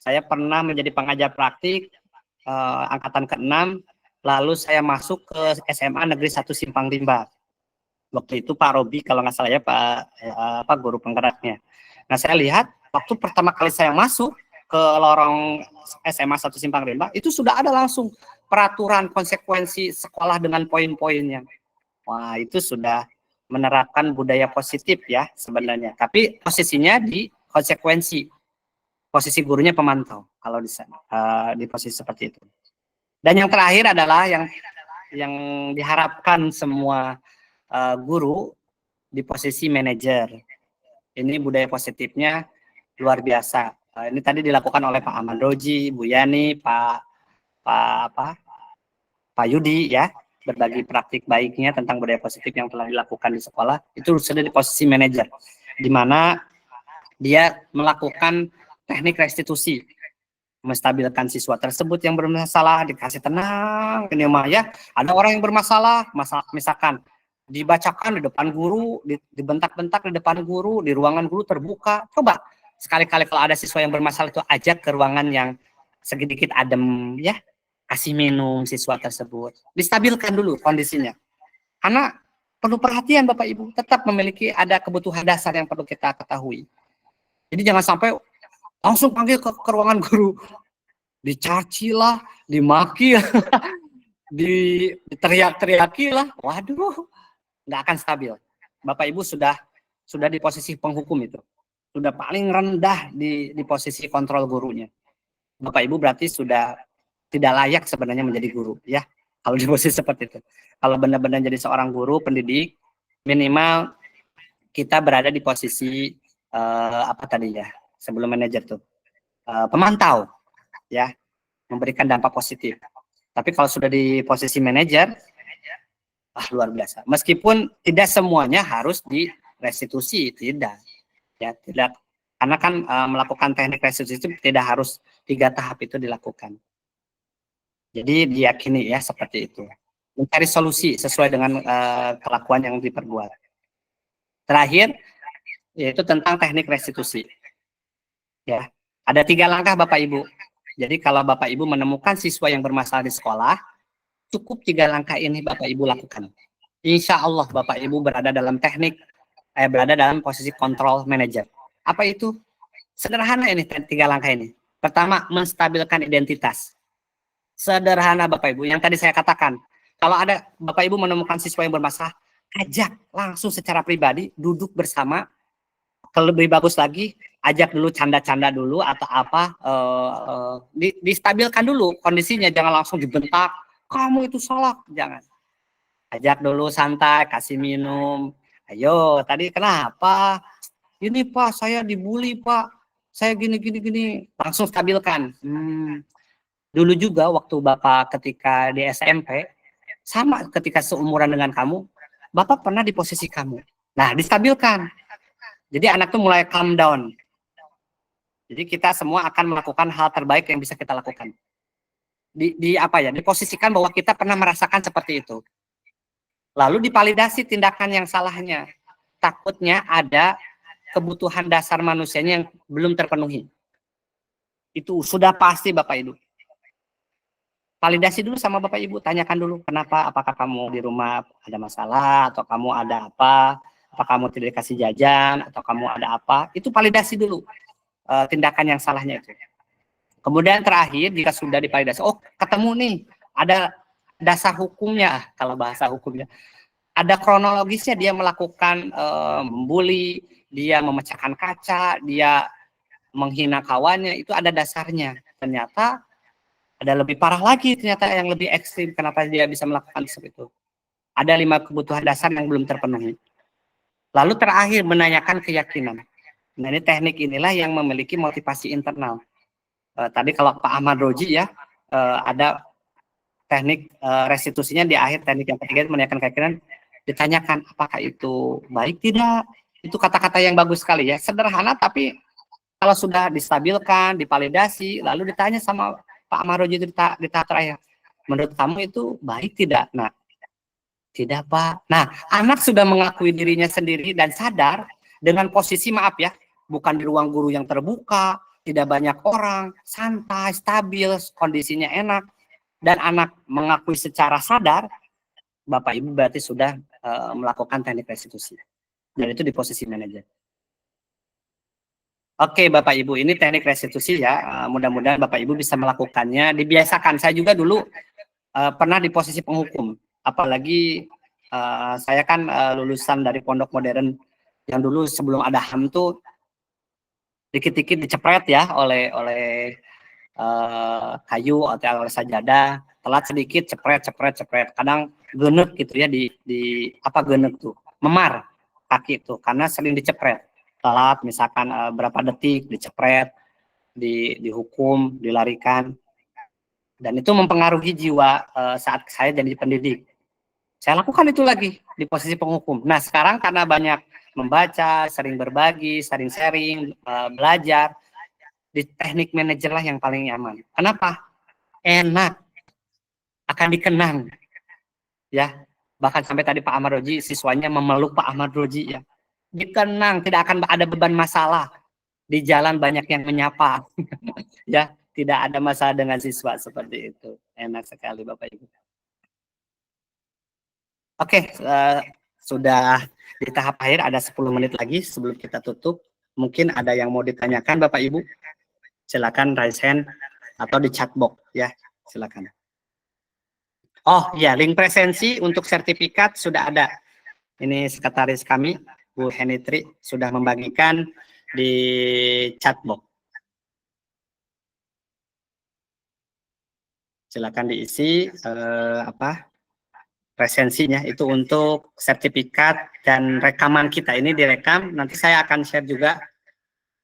Saya pernah menjadi pengajar praktik angkatan ke-6, lalu saya masuk ke SMA Negeri 1 Simpang Rimba. Waktu itu Pak Robi kalau nggak salah ya Pak guru penggeraknya. Nah saya lihat waktu pertama kali saya masuk ke lorong SMA 1 Simpang Rimba, itu sudah ada langsung peraturan konsekuensi sekolah dengan poin-poinnya. Wah, itu sudah menerapkan budaya positif ya sebenarnya. Tapi posisinya di konsekuensi. Posisi gurunya pemantau kalau di sana, di posisi seperti itu. Dan yang terakhir adalah yang diharapkan semua guru di posisi manajer. Ini budaya positifnya luar biasa. Ini tadi dilakukan oleh Pak Ahmad Roji, Bu Yani, Pak Yudi ya, berbagi praktik baiknya tentang budaya positif yang telah dilakukan di sekolah. Itu sudah di posisi manajer, di mana dia melakukan teknik restitusi, menstabilkan siswa tersebut yang bermasalah, dikasih tenang, ini mah ya. Ada orang yang bermasalah, misalkan dibacakan di depan guru, dibentak-bentak di depan guru, di ruangan guru terbuka. Coba sekali-kali kalau ada siswa yang bermasalah itu ajak ke ruangan yang sedikit adem ya, kasih minum siswa tersebut, distabilkan dulu kondisinya. Karena perlu perhatian Bapak Ibu, tetap memiliki ada kebutuhan dasar yang perlu kita ketahui. Jadi jangan sampai langsung panggil ke ruangan guru, dicaci lah, dimaki lah, diteriak-teriaki lah, waduh, nggak akan stabil. Bapak Ibu sudah di posisi penghukum itu, sudah paling rendah di posisi kontrol gurunya. Bapak Ibu berarti sudah tidak layak sebenarnya menjadi guru ya, kalau di posisi seperti itu. Kalau benar-benar jadi seorang guru pendidik, minimal kita berada di posisi apa tadi ya, sebelum manajer tuh, pemantau ya, memberikan dampak positif. Tapi kalau sudah di posisi manajer, luar biasa. Meskipun tidak semuanya harus direstitusi, tidak ya, tidak, karena kan melakukan teknik restitusi itu tidak harus 3 tahap itu dilakukan. Jadi diyakini ya seperti itu, mencari solusi sesuai dengan kelakuan yang diperbuat. Terakhir yaitu tentang teknik restitusi. Ya, ada 3 langkah Bapak Ibu. Jadi kalau Bapak Ibu menemukan siswa yang bermasalah di sekolah, cukup 3 langkah ini Bapak Ibu lakukan. Insya Allah Bapak Ibu berada dalam berada dalam posisi kontrol manajer. Apa itu? Sederhana ini 3 langkah ini. Pertama, menstabilkan identitas. Sederhana Bapak Ibu, yang tadi saya katakan. Kalau ada Bapak Ibu menemukan siswa yang bermasalah, ajak langsung secara pribadi, duduk bersama. Kalau lebih bagus lagi, ajak dulu canda-canda dulu atau apa, distabilkan dulu kondisinya, jangan langsung dibentak, kamu itu salah, jangan. Ajak dulu santai, kasih minum, ayo tadi kenapa? Ini Pak, saya dibully Pak, saya gini, langsung stabilkan. Dulu juga waktu Bapak ketika di SMP, sama ketika seumuran dengan kamu, Bapak pernah di posisi kamu. Nah, distabilkan. Jadi anak tuh mulai calm down. Jadi kita semua akan melakukan hal terbaik yang bisa kita lakukan. Diposisikan bahwa kita pernah merasakan seperti itu. Lalu divalidasi tindakan yang salahnya. Takutnya ada kebutuhan dasar manusianya yang belum terpenuhi. Itu sudah pasti Bapak Ibu. validasi dulu sama Bapak Ibu, tanyakan dulu kenapa, apakah kamu di rumah ada masalah, atau kamu ada apa kamu tidak dikasih jajan, atau kamu ada apa, itu validasi dulu tindakan yang salahnya itu. Kemudian terakhir, jika sudah divalidasi, oh ketemu nih, ada dasar hukumnya, kalau bahasa hukumnya, ada kronologisnya dia melakukan membuli, dia memecahkan kaca, dia menghina kawannya, itu ada dasarnya. Ternyata ada lebih parah lagi, ternyata yang lebih ekstrim, kenapa dia bisa melakukan seperti itu. Ada 5 kebutuhan dasar yang belum terpenuhi. Lalu terakhir, menanyakan keyakinan. Nah, ini teknik inilah yang memiliki motivasi internal. Tadi kalau Pak Ahmad Roji ya, ada teknik restitusinya di akhir, teknik yang ketiga menanyakan keyakinan, ditanyakan apakah itu baik tidak. Itu kata-kata yang bagus sekali ya, sederhana tapi kalau sudah distabilkan, divalidasi, lalu ditanya sama Pak Ahmad Roji itu di tahap terakhir, menurut kamu itu baik tidak? Nah, tidak Pak. Nah, anak sudah mengakui dirinya sendiri dan sadar dengan posisi, maaf ya, bukan di ruang guru yang terbuka, tidak banyak orang, santai, stabil, kondisinya enak, dan anak mengakui secara sadar, Bapak Ibu berarti sudah melakukan teknik restitusi. Dan itu di posisi manajer. Oke Bapak Ibu, ini teknik restitusi ya, mudah-mudahan Bapak Ibu bisa melakukannya, dibiasakan. Saya juga dulu pernah di posisi penghukum, apalagi saya kan lulusan dari pondok modern yang dulu sebelum ada HAM tuh dikit-dikit dicepret ya oleh kayu atau oleh sajadah, telat sedikit cepret, kadang genek gitu ya, di apa genek tuh, memar kaki tuh karena sering dicepret, telat misalkan berapa detik dicepret, dihukum, dilarikan, dan itu mempengaruhi jiwa saat saya jadi pendidik. Saya lakukan itu lagi di posisi penghukum. Nah sekarang karena banyak membaca, sering berbagi, sering sharing, belajar, di teknik manajer lah yang paling nyaman. Kenapa? Enak, akan dikenang, ya. Bahkan sampai tadi Pak Ahmad Roji, siswanya memeluk Pak Ahmad Roji ya. Dikenang, tidak akan ada beban masalah. Di jalan banyak yang menyapa, ya. Tidak ada masalah dengan siswa seperti itu. Enak sekali Bapak Ibu. Oke, sudah di tahap akhir, ada 10 menit lagi sebelum kita tutup. Mungkin ada yang mau ditanyakan Bapak Ibu? Silakan raise hand atau di chat box ya, silakan. Oh ya, link presensi untuk sertifikat sudah ada. Ini sekretaris kami, Bu Henitri, sudah membagikan di chat box. Silakan diisi presensinya, itu untuk sertifikat dan rekaman kita. Ini direkam, nanti saya akan share juga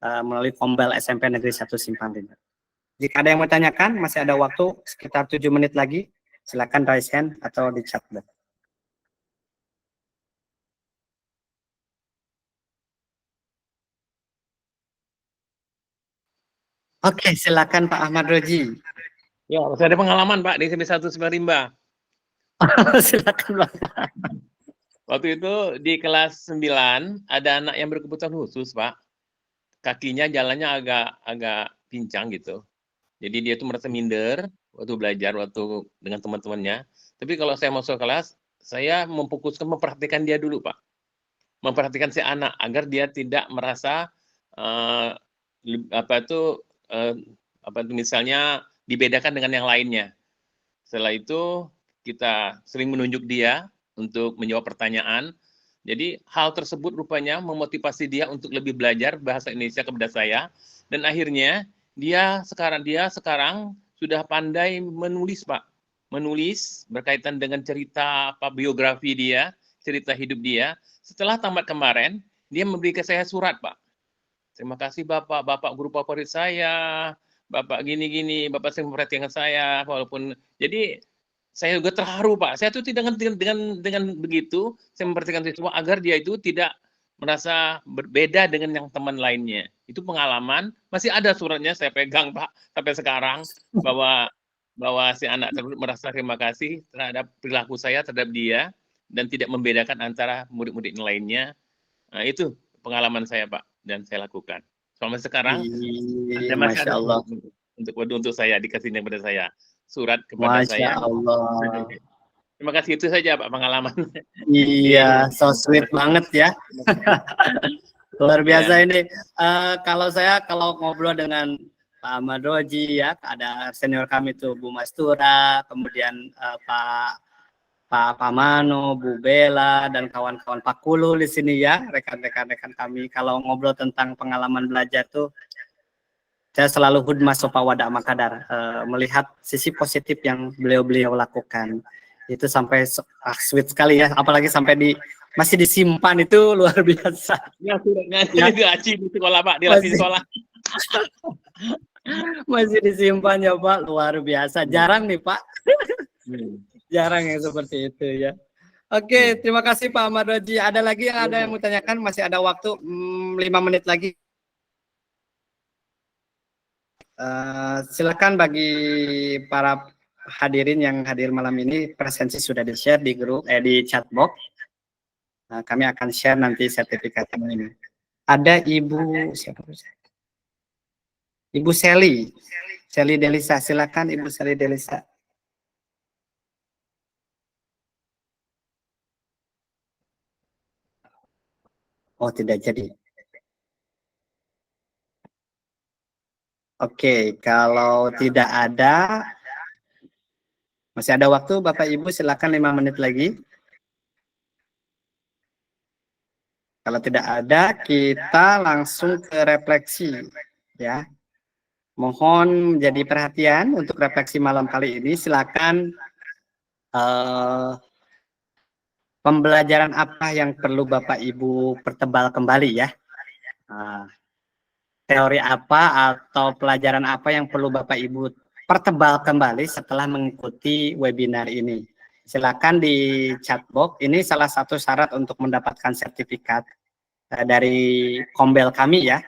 melalui Kombel SMP Negeri 1 Simpang 5. Jika ada yang mau tanyakan, masih ada waktu sekitar 7 menit lagi, silakan raise hand atau di chat box. Oke, silakan Pak Ahmad Roji. Ya, saya ada pengalaman Pak di SMP 1 Simpang Rimba. Silakan Pak. Waktu itu di kelas 9 ada anak yang berkebutuhan khusus Pak. Kakinya jalannya agak pincang gitu. Jadi dia tuh merasa minder waktu belajar, waktu dengan teman-temannya. Tapi kalau saya masuk kelas, saya memperhatikan dia dulu Pak. Memperhatikan si anak agar dia tidak merasa misalnya dibedakan dengan yang lainnya. Setelah itu kita sering menunjuk dia untuk menjawab pertanyaan. Jadi hal tersebut rupanya memotivasi dia untuk lebih belajar bahasa Indonesia kepada saya, dan akhirnya dia sekarang sudah pandai menulis Pak. Menulis berkaitan dengan cerita biografi dia, cerita hidup dia. Setelah tamat kemarin, dia memberikan saya surat Pak. Terima kasih Bapak, Bapak guru favorit saya, Bapak gini-gini, Bapak sering memperhatikan saya, walaupun jadi saya juga terharu Pak. Saya tuh tidak dengan begitu, saya memperhatikan siswa agar dia itu tidak merasa berbeda dengan yang teman lainnya. Itu pengalaman, masih ada suratnya saya pegang Pak sampai sekarang, bahwa si anak tersebut merasa terima kasih terhadap perilaku saya terhadap dia dan tidak membedakan antara murid-murid lainnya. Nah, itu pengalaman saya Pak dan saya lakukan. Sampai sekarang masih ada untuk saya dikasihnya kepada saya. surat kepada Masya saya. Allah. Terima kasih, itu saja Pak pengalaman. Iya, so sweet banget ya. Luar biasa Ya. ini. Kalau ngobrol dengan Pak Ahmad Roji ya, ada senior kami tuh Bu Mastura, kemudian Pak Pamano, Bu Bella, dan kawan-kawan Pak Kulu di sini ya, rekan-rekan kami. Kalau ngobrol tentang pengalaman belajar tuh, saya selalu hudma sopa wadak makadar, melihat sisi positif yang beliau-beliau lakukan. Itu sampai sweet sekali ya, apalagi sampai masih disimpan, itu luar biasa. Ya, suratnya Ya. diaci di sekolah Pak, di sekolah. Masih disimpan ya Pak, luar biasa. Jarang nih Pak, jarang yang seperti itu ya. Oke, terima kasih Pak Ahmad Roji. Ada lagi yang mau tanyakan? Masih ada waktu 5 menit lagi. Silakan bagi para hadirin yang hadir malam ini, presensi sudah di-share di grup, di chat box. Kami akan share nanti sertifikatnya ini. Ada siapa? Ibu Sally Delisa, silakan Ibu Sally Delisa. Oh, tidak jadi. Oke, kalau tidak ada, masih ada waktu Bapak Ibu, silakan 5 menit lagi. Kalau tidak ada, kita langsung ke refleksi ya. Mohon menjadi perhatian untuk refleksi malam kali ini. Silakan pembelajaran apa yang perlu Bapak Ibu pertebal kembali ya. Teori apa atau pelajaran apa yang perlu Bapak Ibu pertebal kembali setelah mengikuti webinar ini. Silakan di chat box. Ini salah satu syarat untuk mendapatkan sertifikat dari Kombel kami ya.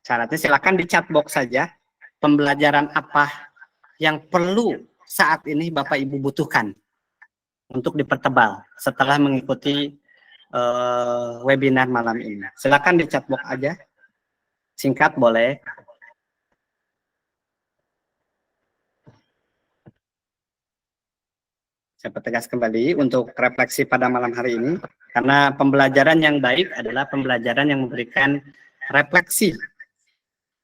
Syaratnya silakan di chat box saja. Pembelajaran apa yang perlu saat ini Bapak Ibu butuhkan untuk dipertebal setelah mengikuti webinar malam ini. Silakan di chat box aja. Singkat boleh. Saya pertegas kembali untuk refleksi pada malam hari ini, karena pembelajaran yang baik adalah pembelajaran yang memberikan refleksi,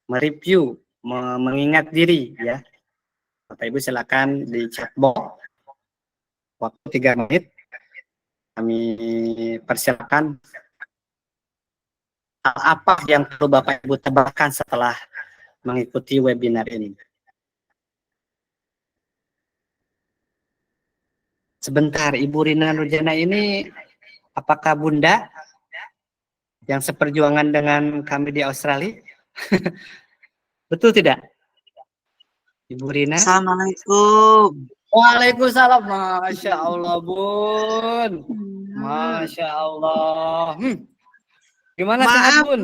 mereview, mengingat diri ya. Bapak Ibu silakan di chat box. Waktu 3 menit. Kami persilakan hal apa yang perlu Bapak Ibu tebarkan setelah mengikuti webinar ini. Sebentar, Ibu Rina Nurjana ini apakah Bunda yang seperjuangan dengan kami di Australia? Betul tidak? Ibu Rina? Assalamualaikum. Waalaikumsalam. Masya Allah, Bun. Masya Allah. Gimana sehat, Bun?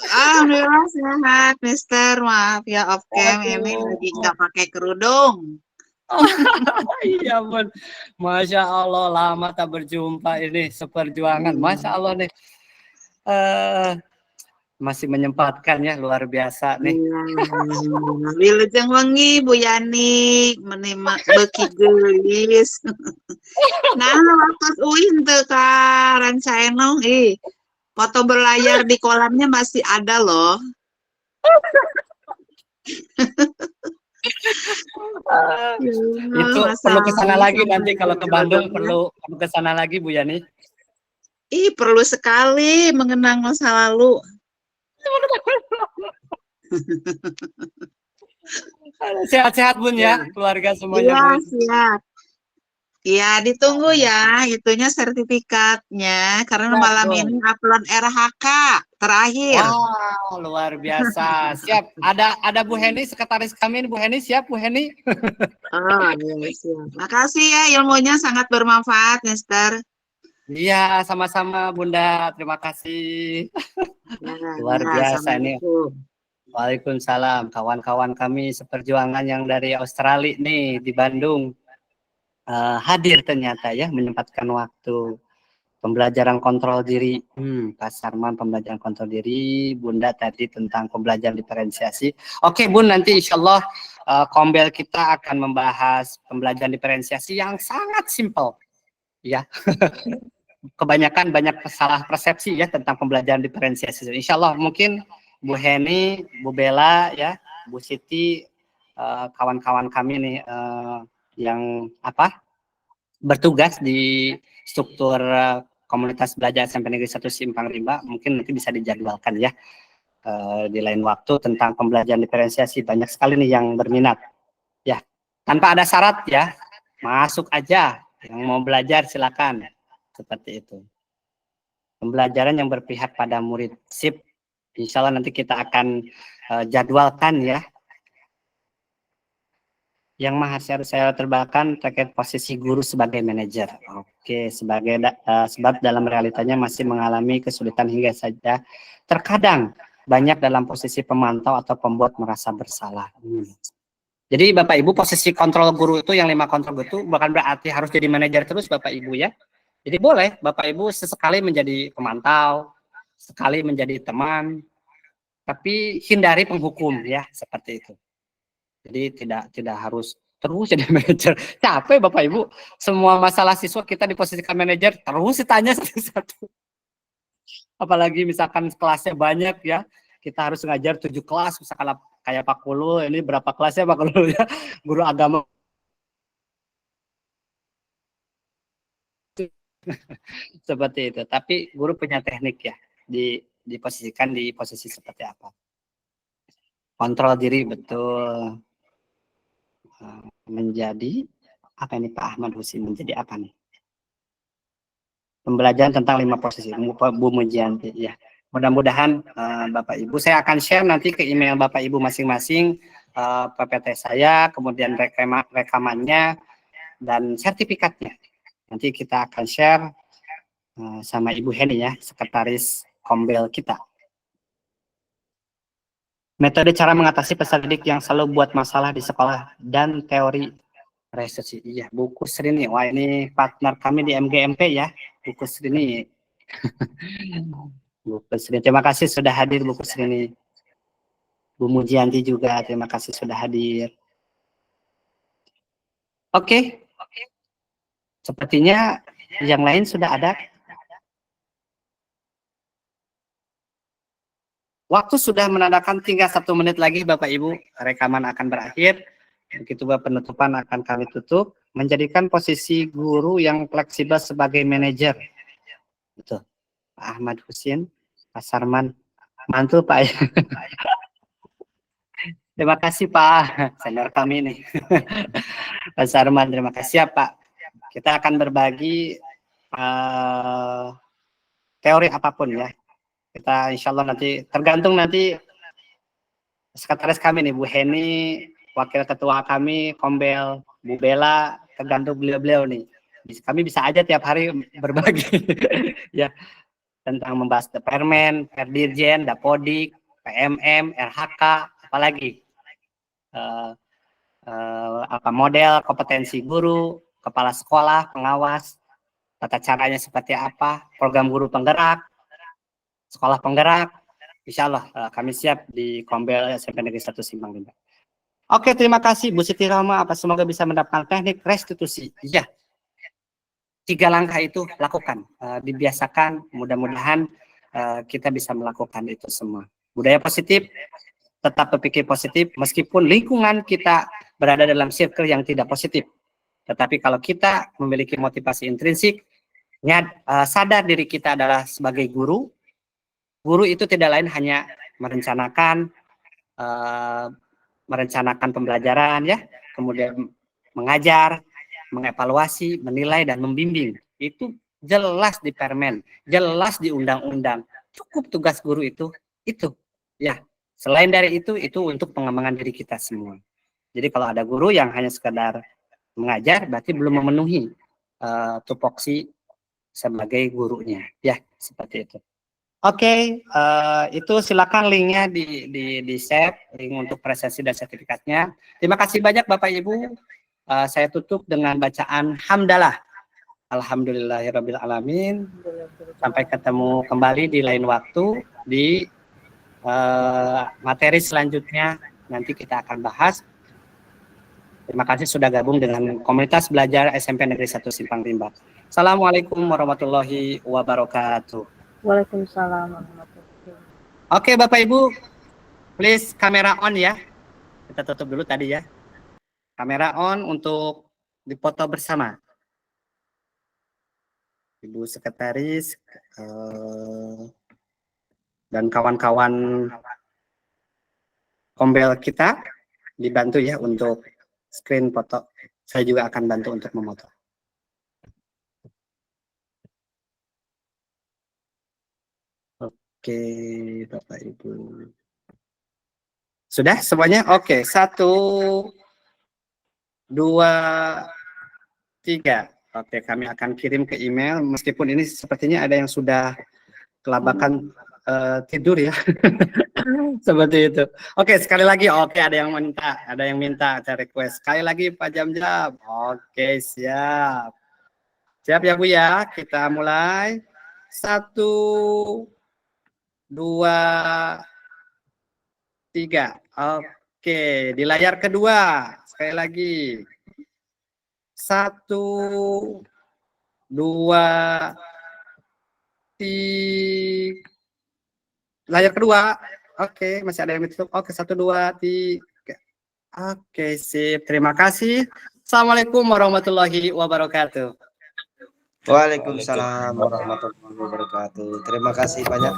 Alhamdulillah sehat, Mister. Maaf ya, off cam ini lagi nggak pakai kerudung. Iya, Bun. Masya Allah, lama tak berjumpa ini, seperjuangan. Masya Allah nih. Masih menyempatkan ya, luar biasa nih. Wilujeng wengi Bu Yani menerima beki gelis. Nah, waktu uin teu ka Rancaenong, foto berlayar di kolamnya masih ada loh. Itu perlu ke sana lagi nanti kalau ke Bandung, perlu ke sana lagi Bu Yani. Perlu sekali mengenang masa lalu. Sehat-sehat Bun ya, keluarga semuanya. Iya, Bun. siap. Iya, ditunggu ya, itunya sertifikatnya, karena malam ini upload RHK terakhir. Wow, luar biasa. Siap. Ada Bu Heni, sekretaris kami, Bu Heni, siap Bu Heni? Oh, iya, siap. Makasih ya, ilmunya sangat bermanfaat, Mister. Iya, sama-sama Bunda. Terima kasih. Luar biasa ini. Waalaikumsalam. Kawan-kawan kami seperjuangan yang dari Australia nih di Bandung hadir ternyata ya, menyempatkan waktu. Pembelajaran kontrol diri, Pak Sarman pembelajaran kontrol diri, Bunda tadi tentang pembelajaran diferensiasi. Oke Bun, nanti insya Allah Kombel kita akan membahas pembelajaran diferensiasi yang sangat simpel, ya. Kebanyakan banyak salah persepsi ya tentang pembelajaran diferensiasi. Insya Allah mungkin Bu Heni, Bu Bella, ya, Bu Siti, kawan-kawan kami nih yang bertugas di struktur komunitas belajar SMP Negeri 1 Simpang Rimba, mungkin nanti bisa dijadwalkan ya di lain waktu tentang pembelajaran diferensiasi. Banyak sekali nih yang berminat ya, tanpa ada syarat ya, masuk aja, yang mau belajar silakan, seperti itu. Pembelajaran yang berpihak pada murid, sip. Insya Allah nanti kita akan jadwalkan ya. Yang harus saya terbakan terkait posisi guru sebagai manajer. Oke, sebab dalam realitanya masih mengalami kesulitan hingga saja terkadang banyak dalam posisi pemantau atau pembuat merasa bersalah. Jadi Bapak Ibu, posisi kontrol guru itu yang 5 kontrol itu bukan berarti harus jadi manajer terus Bapak Ibu ya. Jadi boleh Bapak Ibu sesekali menjadi pemantau, sekali menjadi teman, tapi hindari penghukum ya, seperti itu. Jadi tidak harus terus jadi manajer. Capek Bapak Ibu. Semua masalah siswa kita diposisikan manajer, terus ditanya satu-satu. Apalagi misalkan kelasnya banyak ya. Kita harus ngajar 7 kelas, misalkan kayak Pak Kulu, ini berapa kelasnya Pak Kulu ya. Guru agama. Seperti itu. Tapi guru punya teknik ya. Diposisikan di posisi seperti apa. Kontrol diri, betul. Menjadi apa ini Pak Ahmad Husin, menjadi apa nih? Pembelajaran tentang 5 posisi, Bu Mujianti ya. Mudah-mudahan Bapak Ibu, saya akan share nanti ke email Bapak Ibu masing-masing PPT saya, kemudian rekamannya dan sertifikatnya. Nanti kita akan share sama Ibu Heni ya, sekretaris Kombel kita. Metode cara mengatasi peserta didik yang selalu buat masalah di sekolah dan teori research. Iya, buku Srini. Wah, ini partner kami di MGMP ya, buku Srini. buku Srini. Terima kasih sudah hadir buku Srini. Bu Mujianti juga, terima kasih sudah hadir. Oke. Sepertinya yang lain sudah ada. Waktu sudah menandakan tinggal 1 menit lagi Bapak Ibu, rekaman akan berakhir. Begitu penutupan akan kami tutup. Menjadikan posisi guru yang fleksibel sebagai manajer. Betul. Pak Ahmad Husin, Pak Sarman, mantul Pak. Terima kasih Pak, senior kami nih. Pak Sarman, terima kasih ya Pak. Kita akan berbagi teori apapun ya. Kita insya Allah nanti, tergantung nanti sekretaris kami nih, Bu Heni, wakil ketua kami, Kombel, Bu Bella, tergantung beliau-beliau nih. Kami bisa aja tiap hari berbagi ya tentang membahas Permen, Perdirjen, Dapodik, PMM, RHK, apalagi model kompetensi guru, kepala sekolah, pengawas, tata caranya seperti apa, program guru penggerak, sekolah penggerak, insya Allah kami siap di Kombel SMP Negeri 1 Simpang Rimba. Oke, terima kasih Bu Siti Rama. Semoga bisa mendapatkan teknik restitusi. Ya, 3 langkah itu lakukan, dibiasakan. Mudah-mudahan kita bisa melakukan itu semua. Budaya positif, tetap berpikir positif, meskipun lingkungan kita berada dalam circle yang tidak positif. Tetapi kalau kita memiliki motivasi intrinsik, sadar diri kita adalah sebagai guru. Guru itu tidak lain hanya merencanakan pembelajaran ya, kemudian mengajar, mengevaluasi, menilai dan membimbing. Itu jelas di Permen, jelas di undang-undang. Cukup tugas guru itu ya. Selain dari itu untuk pengembangan diri kita semua. Jadi kalau ada guru yang hanya sekedar mengajar, berarti belum memenuhi tupoksi sebagai gurunya ya, seperti itu. Oke, itu silakan linknya di share, link untuk presensi dan sertifikatnya. Terima kasih banyak Bapak Ibu. Saya tutup dengan bacaan hamdalah. Alhamdulillahirabbil alamin. Sampai ketemu kembali di lain waktu di materi selanjutnya, nanti kita akan bahas. Terima kasih sudah gabung dengan komunitas belajar SMP Negeri 1 Simpang Rimba. Assalamualaikum warahmatullahi wabarakatuh. Waalaikumsalam warahmatullahi wabarakatuh. Oke Bapak Ibu, please kamera on ya. Kita tutup dulu tadi ya. Kamera on untuk dipoto bersama. Ibu Sekretaris dan kawan-kawan Kombel kita dibantu ya untuk screen foto. Saya juga akan bantu untuk memoto. Oke, Bapak Ibu. Sudah semuanya? Oke, 1, 2, 3. Oke, kami akan kirim ke email. Meskipun ini sepertinya ada yang sudah kelabakan tidur ya. Seperti itu. Oke, sekali lagi. Oke, ada yang minta, ada request. Sekali lagi Pak Jam-Jam. Oke, siap. Siap ya Bu ya. Kita mulai. 1, 2, 3. Oke, di layar kedua. Sekali lagi. 1, 2, 3. Layar kedua. Oke, masih ada yang ditutup. Oke, 1, 2, 3. Oke, sip. Terima kasih. Assalamualaikum warahmatullahi wabarakatuh. Waalaikumsalam warahmatullahi wabarakatuh. Terima kasih banyak.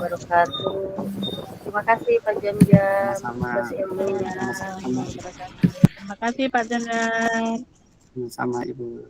Terima kasih Pak Jam-Jam Sama-sama. atas ilmunya. Sama-sama. Terima kasih Pak Janda. Sama Ibu.